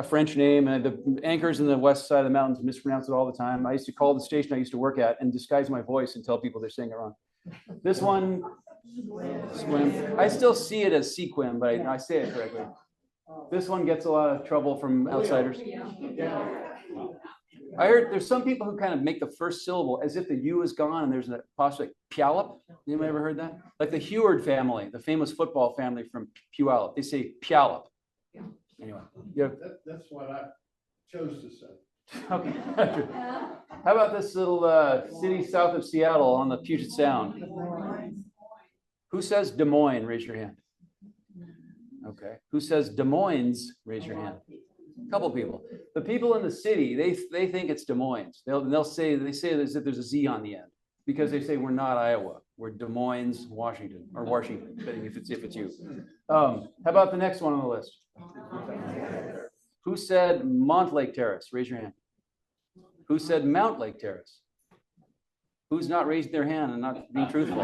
French name, and the anchors in the west side of the mountains mispronounce it all the time. I used to call the station I used to work at and disguise my voice and tell people they're saying it wrong. This one, Squim. I still see it as Sequim, but I say it correctly. This one gets a lot of trouble from outsiders. I heard there's some people who kind of make the first syllable as if the U is gone and there's an apostrophe, like Puyallup. Anybody ever heard that? Like the Heward family, the famous football family from Puyallup. They say Puyallup. Anyway, that's what I chose to say. Okay. How about this little city south of Seattle on the Puget Sound? Who says Des Moines? Raise your hand. Okay. Who says Des Moines? Raise your hand. A couple people. The people in the city, they think it's Des Moines. They say as if there's a Z on the end because they say we're not Iowa. We're Des Moines, Washington, or Washington, depending if it's you. How about the next one on the list? Who said Montlake Terrace? Raise your hand. Who said Mount Lake Terrace? Who's not raising their hand and not being truthful?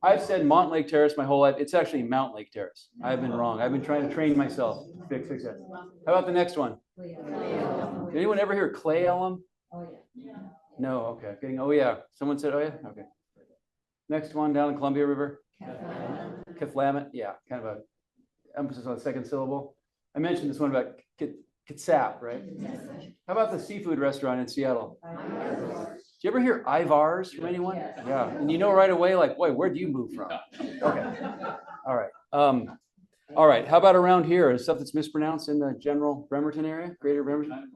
I've said Montlake Terrace my whole life. It's actually Mount Lake Terrace. I've been wrong. I've been trying to train myself. Fix that. How about the next one? Did anyone ever hear Clay Elm? Oh, yeah. No, okay. Oh, yeah. Someone said, oh, yeah? Okay. Next one down the Columbia River. Cathlamet. Yeah, kind of a emphasis on the second syllable. I mentioned this one about Kitsap, right? How about the seafood restaurant in Seattle? Did you ever hear Ivar's from anyone? Yeah. And you know right away, boy, where do you move from? Okay. All right. All right, how about around here? Stuff that's mispronounced in the general Bremerton area, greater Bremerton?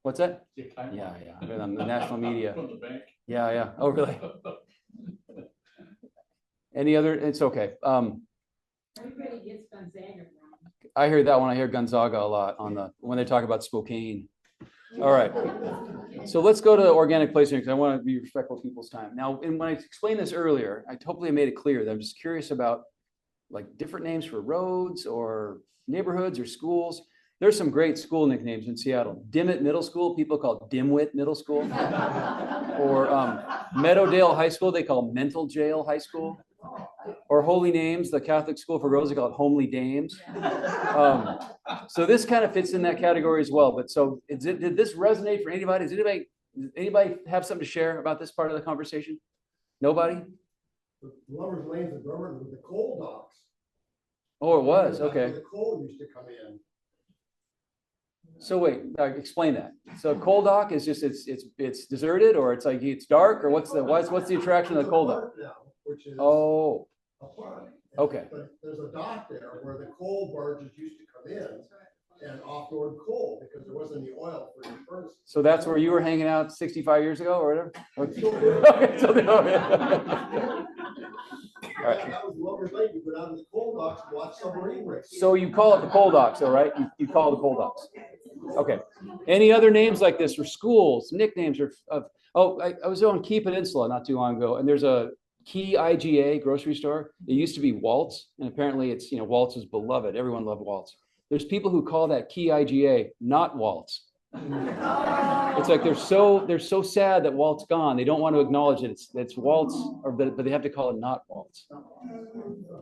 What's that? Yeah, on the national media. From the bank. Yeah. Oh, really? Any other? It's okay. Everybody gets Gonzaga wrong. I hear that one. I hear Gonzaga a lot when they talk about Spokane. All right. So let's go to organic placement because I want to be respectful of people's time. Now, when I explained this earlier, hopefully I made it clear that I'm just curious about like different names for roads or neighborhoods or schools. There's some great school nicknames in Seattle. Dimmitt Middle School, people call it Dimwit Middle School. Or Meadowdale High School, they call Mental Jail High School. Or Holy Names, the Catholic school for girls, they call it Homely Dames. So this kind of fits in that category as well. But so did this resonate for anybody? Does anybody have something to share about this part of the conversation? Nobody? The Lovers Lanes of Bremerton with the coal docks. Oh, it was, okay. Where the coal used to come in. So wait, explain that. So coal dock is just it's deserted, or it's like it's dark, or what's the attraction of the coal dock? Now, which is Oh, a park. okay. But there's a dock there where the coal barges used to come in and offload coal because there wasn't any oil for your furnaces. So that's where you were hanging out 65 years ago, or whatever. Okay, so all right. That was Lovers Lane. You go down to the coal docks and watch submarine races. So you call it the coal docks, though, right? You call it the coal docks. Okay. Any other names like this for schools, nicknames, or I was on Key Peninsula not too long ago, and there's a Key IGA grocery store. It used to be Waltz, and apparently it's, Waltz is beloved. Everyone loved Waltz. There's people who call that Key IGA not Waltz. It's like they're so sad that Walt's gone. They don't want to acknowledge it. It's Waltz, but they have to call it not Waltz.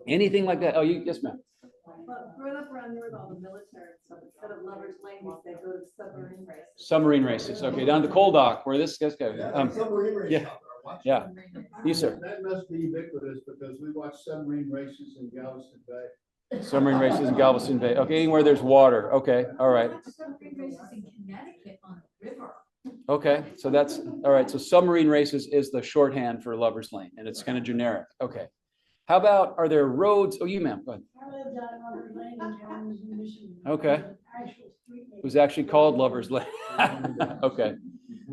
Anything like that? Oh, yes, ma'am. But growing up around here with all the military and stuff, instead of Lovers Lane, they go to submarine races. Submarine races. Okay, down to the coal dock where this guy. Submarine races yeah. out there. Watch Yeah. them. You, sir. That must be ubiquitous because we watch submarine races in Galveston Bay. Submarine races in Galveston Bay. Okay, anywhere there's water. Okay, all right. Submarine races in Connecticut on the river. Okay, so that's all right. So submarine races is the shorthand for Lovers Lane, and it's kind of generic. Okay. How about, are there roads? Oh, you, ma'am. Go ahead. I lived on Lovers Lane in Kalamazoo, Michigan. Okay. Actual street name. It was actually called Lovers Lane. Okay.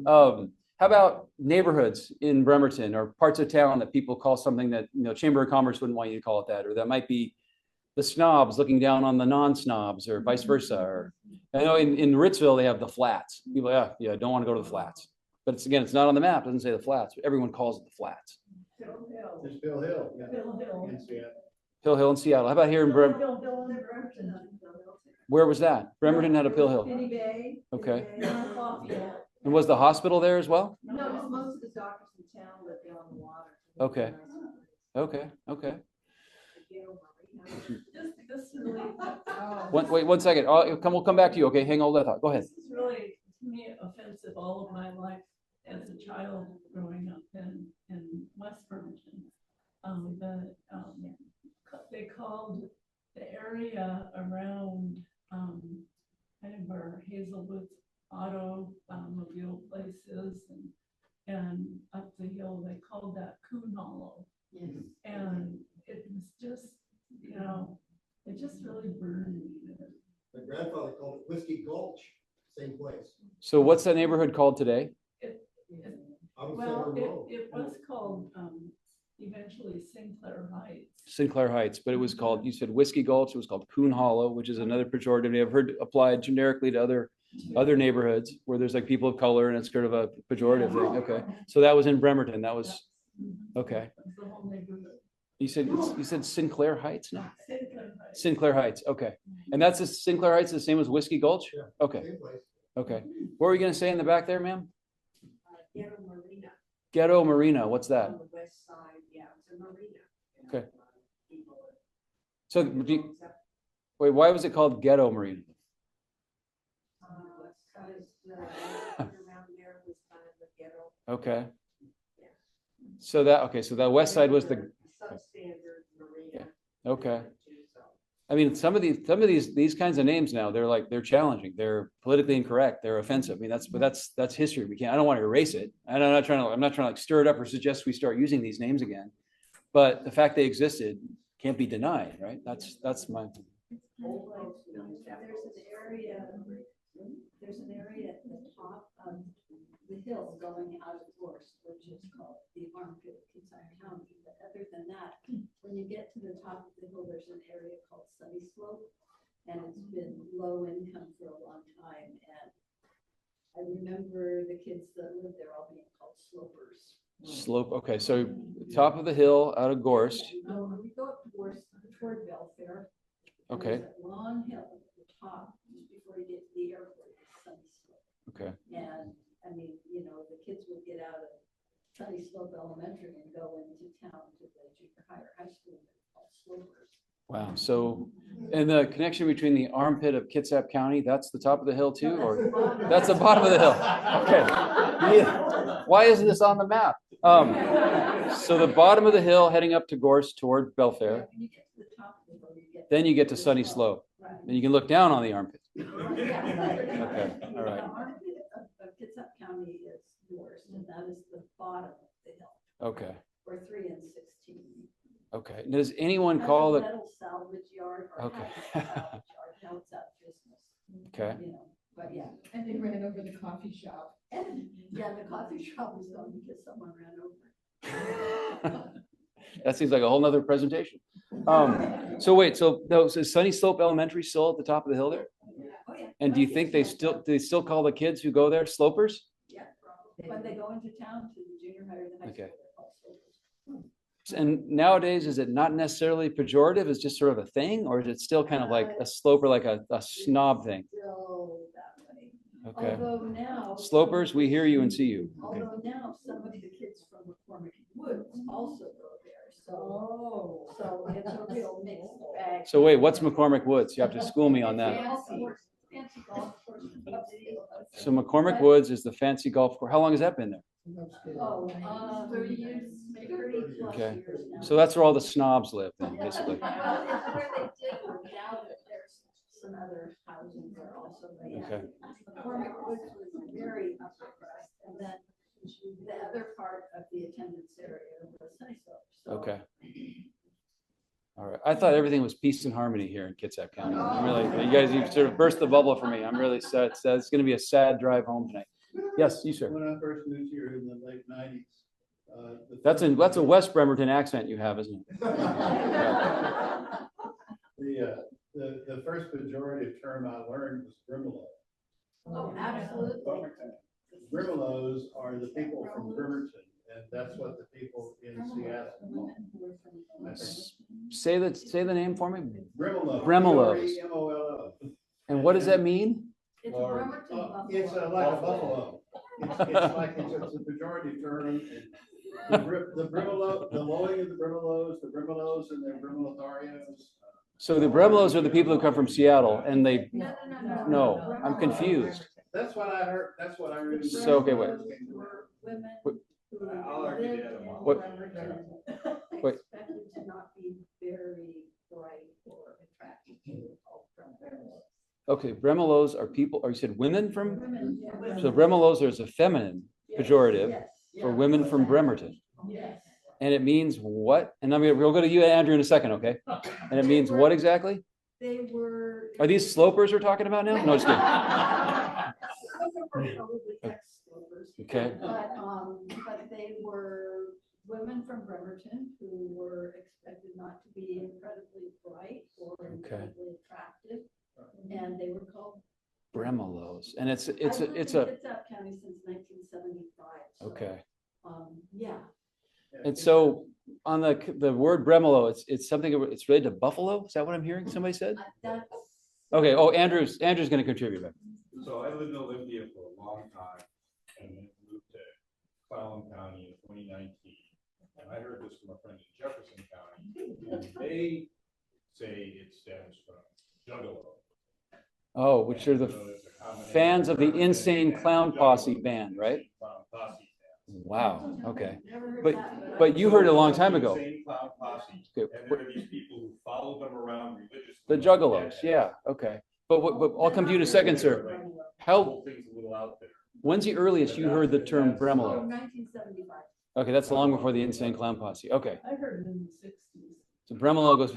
How about neighborhoods in Bremerton or parts of town that people call something that, Chamber of Commerce wouldn't want you to call it that, or that might be the snobs looking down on the non-snobs, or vice versa. Or I know in Ritzville, they have the flats. People, don't want to go to the flats. But it's not on the map. It doesn't say the flats. Everyone calls it the flats. There's Bill Hill. Yeah. Bill Hill. In Seattle. Hill Hill in Seattle. How about here in Bremerton? Bill Hill in Bremerton. Where was that? Bremerton had a Pill Hill. Penny Bay. Okay. Lafayette. And was the hospital there as well? No, because most of the doctors in town live down the water. Okay. Okay. This really. Wait 1 second. We'll come back to you. Okay, hang on that thought. Go ahead. This is really, to me, offensive all of my life as a child growing up in West Bremerton. They called the area around kind of where Hazelwood's automobile place is, and up the hill, they called that Coon Hollow. Yes. And it was just, it just really burned me. My grandfather called it Whiskey Gulch, same place. So what's that neighborhood called today? Well, It was called eventually Sinclair Heights. Sinclair Heights, but it was called, you said Whiskey Gulch, it was called Coon Hollow, which is another pejorative I've heard applied generically to other neighborhoods where there's like people of color and it's sort of a pejorative thing. Okay. So that was in Bremerton. That was, okay. That's the whole neighborhood. You said Sinclair Heights? No. Sinclair Heights. Sinclair Heights. Okay. And that's the Sinclair Heights, the same as Whiskey Gulch? Yeah. Okay. Same place. Okay. What were you going to say in the back there, ma'am? Ghetto Marina Ghetto Marina. What's that? on the west side. Yeah, it's a marina. Okay. So wait, why was it called Ghetto Marina? Because the around there was kind of the ghetto. Okay. So that west side was the, Substandard marina. okay. I mean, some of these kinds of names now, they're challenging. They're politically incorrect. They're offensive. I mean, that's history. I don't want to erase it. And I'm not trying to like stir it up or suggest we start using these names again. But the fact they existed can't be denied, right? That's my, It's kind of like, there's an area at the top of the hill going out of Gorse, which is called the armpit of Kitsap County. But other than that, when you get to the top of the hill, there's an area called Sunny Slope. And it's been low income for a long time. And I remember the kids that lived there all being called slopers. slope. Okay, so top of the hill out of Gorst. When we go up to Gorse toward Belfair. Okay. There's a long hill at the top, just before you get to the airport, it's Sunny Slope. Okay. And I mean, you know, the kids would get out of Sunny Slope Elementary and go into town to the junior high school, they're called slopers. Wow. So, and the connection between the armpit of Kitsap County, that's the top of the hill too, or that's the bottom of the hill? Okay. Yeah. Why isn't this on the map? So the bottom of the hill heading up to Gorse toward Belfair. When you get to the top of the hill, Then you get to Sunny Slope. Right. And you can look down on the armpit. Okay, all right. The armpit of Kitsap County is yours, and that is the bottom of the hill. Okay. Or 3 and 16. Okay. Does anyone That's call a it? metal salvage yard or Okay. half a salvage yard. Now it's out of business. Okay. You know, but yeah. And they ran over the coffee shop. And yeah, the coffee shop was gone because someone ran over it. That seems like a whole nother presentation. So wait, so is Sunny Slope Elementary still at the top of the hill there? Oh, yeah. And do you think do they still call the kids who go there slopers? Yeah, probably. When they go into town to the junior high or the high Okay. school, they're called slopers. And nowadays, is it not necessarily pejorative? It's just sort of a thing, or is it still kind of like a sloper, like a snob thing? Still that way. Okay. Although now. Slopers, we hear you and see you. Okay. Although now some of the kids from McCormick Woods also go there, so it's a real mixed bag. So wait, what's McCormick Woods? You have to school me on that. Fancy golf course. So McCormick Woods is the fancy golf course. How long has that been there? Oh, 30 years, maybe 30 plus Okay. years now. So that's where all the snobs live, then, basically. Well, it's where they did work. Now that there's some other housing there also. But yeah, Okay. McCormick Woods was very upper crust, and then the other part of the attendance area was Sunny Slope. So Okay. All right. I thought everything was peace and harmony here in Kitsap County. I'm really, you guys, you've sort of burst the bubble for me. I'm really sad. It's going to be a sad drive home tonight. Yes, you, sir. When I first moved here in the late 90s. That's a West Bremerton accent you have, isn't it? The first pejorative term I learned was Brimelo. Oh, absolutely. Brimelos are the people from Bremerton, and that's what the people in Seattle call them. Say the name for me. Bremelos. Bremelos. B-R-E-M-O-L-O. And what does that mean? It's a Or, Bremerton buffalo. It's like a buffalo. It's a pejorative term. And the Brimelo, the lowing of the Brimelos and their Brimelotarios. So the Bremelos are the people who come from Seattle, and they. No, I'm confused. That's what I heard. That's what I remember. So, okay, wait. Were women Wait. who I'll argue lived the other in one. What? Bremerton, Wait. expected to not be very bright or attractive to all Bremerton. Okay, Bremelos are people, or you said women from, Women, yeah, women. so Bremelos is a feminine pejorative Yes, for yes, women from Bremerton. yes. And it means what? And we'll go to you, Andrew, in a second, okay? And it means what exactly? They were. Are these slopers we're talking about now? No, just kidding. Some of them were probably ex-slopers. Okay. But they were women from Bremerton who were expected not to be incredibly bright or incredibly attractive, and they were called. Bremelos, and it's a. I've lived in Kitsap County since 1975. so, Okay. Yeah. And so on the word Bremelo, it's something, it's related to buffalo? Is that what I'm hearing? Somebody said? That's. Okay. Oh, Andrew's going to contribute. Right? So I lived in Olympia for a long time and then moved to Clallam County in 2019. And I heard this from a friend in Jefferson County, and they say it stems from Juggalo. Oh, which are the fans of the Insane Clown Posse band, right? Clown Posse fans. Wow. Okay. Never heard But that, but you heard it a long time ago. Insane Clown Posse. Okay. And there are these people who follow them around religiously. The Juggalos. Yeah. Okay. But I'll come to you in a second, sir. The How? whole thing's a little out there. When's the earliest you heard the term Bremelo? 1975. Okay, that's long before the Insane Clown Posse. Okay. I heard it in the 60s. So So Bremelo goes,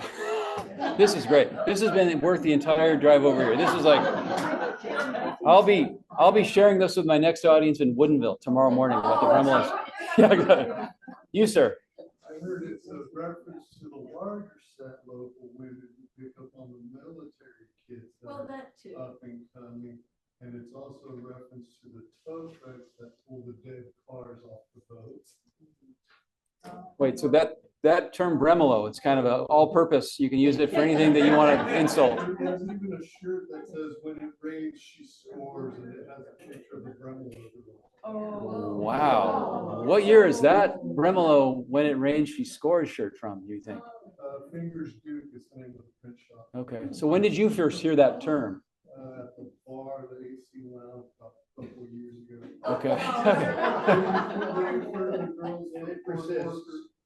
this is great. This has been worth the entire drive over here. This is like, I'll be sharing this with my next audience in Woodinville tomorrow morning about the Bremelos. Yeah, you, sir. I heard it's a reference to the larger set local women who pick up on the military kids Well, that too. up and coming. And it's also a reference to the tow trucks that pull the dead cars off the boats. Wait, so that term Bremelo, it's kind of a all-purpose. You can use it for anything that you want to insult. There's even a shirt that says, when it rains, she scores, and it has a picture of the Bremelo. Oh. Wow. What year is that Bremelo When It Rains She Scores shirt from, do you think? Fingers Duke is the name of the print shop. Okay. So when did you first hear that term? At the bar, the AC Lounge, about a couple of years ago. Okay. The girls persist.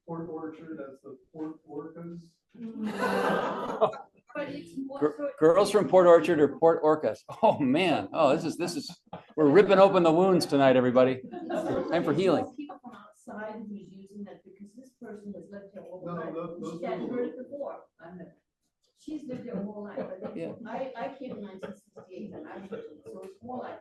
Port Orchard as the Port Orcas. But it's more, so Girls from Port Orchard or Port Orcas. Oh man. Oh, this is we're ripping open the wounds tonight, everybody. Time for healing. People from outside who's using that because this person has lived here all No, the time. those She hadn't people- heard it before. She's lived here her whole life. But Yeah. I came in 1968 and I lived here, so it's more like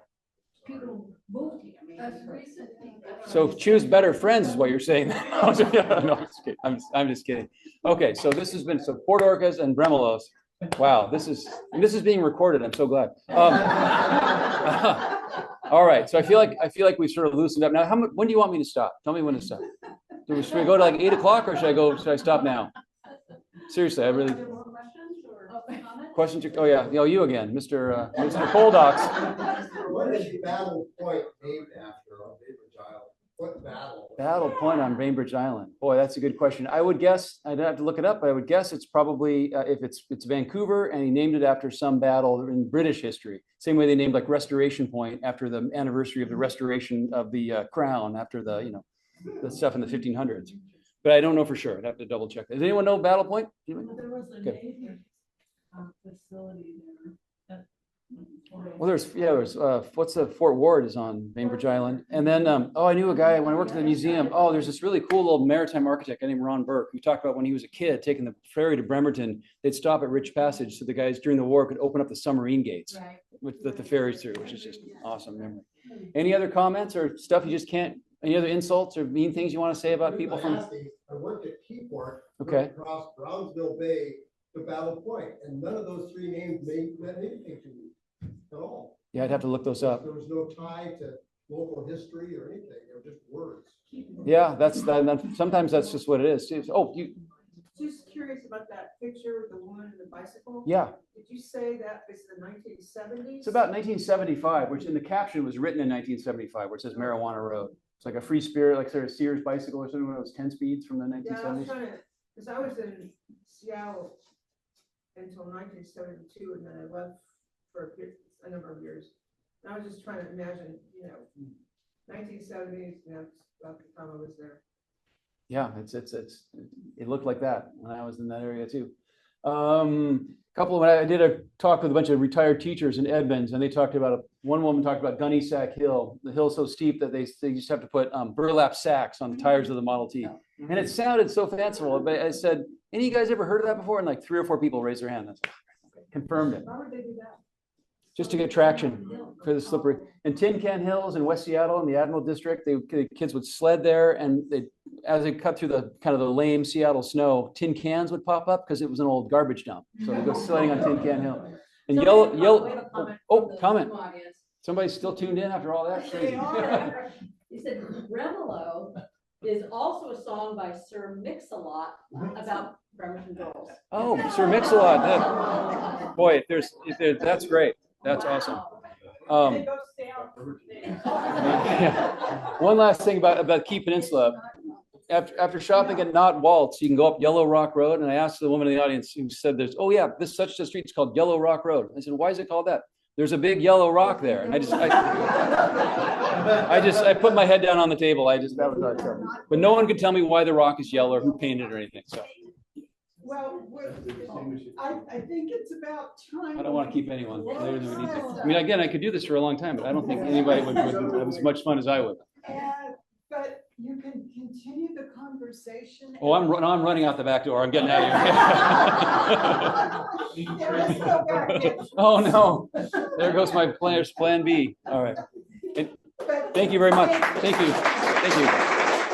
people who moved here. I mean, that's recently. So choose better friends is what you're saying. No, I'm just kidding. I'm just kidding. Okay, so this has been Port Orcas and Bremelos. Wow, this is being recorded. I'm so glad. All right, so I feel like we've sort of loosened up now. When do you want me to stop? Tell me when to stop. Should we go to like 8 o'clock or should I stop now? Seriously, I really. Are there more questions or comments? Questions? Oh yeah, you again, Mr. Poldox. What is Battle Point named after on Bainbridge Island? What battle? Battle Point on Bainbridge Island. Boy, that's a good question. I would guess, I'd have to look it up, but I would guess it's probably, if it's Vancouver, and he named it after some battle in British history. Same way they named like Restoration Point after the anniversary of the restoration of the crown after the, the stuff in the 1500s. But I don't know for sure. I'd have to double check. Does anyone know Battle Point? Anyone? There was a Good. Navy facility there. Well, there's what's the Fort Ward is on Bainbridge Island. And then, I knew a guy when I worked at the museum. Oh, there's this really cool little maritime architect named Ron Burke who talked about when he was a kid taking the ferry to Bremerton, they'd stop at Rich Passage so the guys during the war could open up the submarine gates with the ferries through, which is just an awesome memory. Any other comments or stuff you just can't, any other insults or mean things you want to say about people from? I worked at Keyport. Okay. Across Brownsville Bay to Battle Point, and none of those three names meant anything to me at all. Yeah, I'd have to look those up. There was no tie to local history or anything. They were just words. Yeah, sometimes that's just what it is. Oh, you. Just curious about that picture of the woman in the bicycle. Yeah. Did you say that is the 1970s? It's about 1975, which in the caption was written in 1975, where it says Marijuana Road. It's like a free spirit, like sort of Sears bicycle or something, when it was 10 speeds from the Yeah, I was 1970s. trying to, because I was in Seattle until 1972, and then I left for a number of years. And I was just trying to imagine, 1970s, about the time I was there. Yeah, it looked like that when I was in that area too. When I did a talk with a bunch of retired teachers in Edmonds, and they talked about one woman talked about Gunny Sack Hill. The hill's so steep that they just have to put burlap sacks on the tires of the Model T. And it sounded so fanciful, but I said, any of you guys ever heard of that before? And like 3 or 4 people raised their hand. I said, confirmed it. Why would they do that? Just to get traction for the slippery. And Tin Can Hills in West Seattle in the Admiral District, the kids would sled there, and as they cut through the kind of the lame Seattle snow, tin cans would pop up because it was an old garbage dump. So they go sledding on Tin Can Hill. And comment. Somebody's still tuned in after all that. Crazy. He said Bremelo is also a song by Sir Mix-a-Lot about Bremerton girls. Oh, Sir Mix-a-Lot. Boy, that's great. That's awesome. One last thing about Key Peninsula. After shopping at Knott Waltz, you can go up Yellow Rock Road. And I asked the woman in the audience who said, this such a street's called Yellow Rock Road. I said, why is it called that? There's a big yellow rock there. And I put my head down on the table. That was but no one could tell me why the rock is yellow or who painted it or anything. So. Well, I think it's about time. I don't want to keep anyone later than we need to. I mean, again, I could do this for a long time, but I don't think anybody would have as much fun as I would. But you can continue the conversation conversation. Oh, I'm running out the back door. I'm getting out of here. Yeah, let's go back. Oh, no. There goes my plan B. All right. Thank you very much. Thank you. Thank you.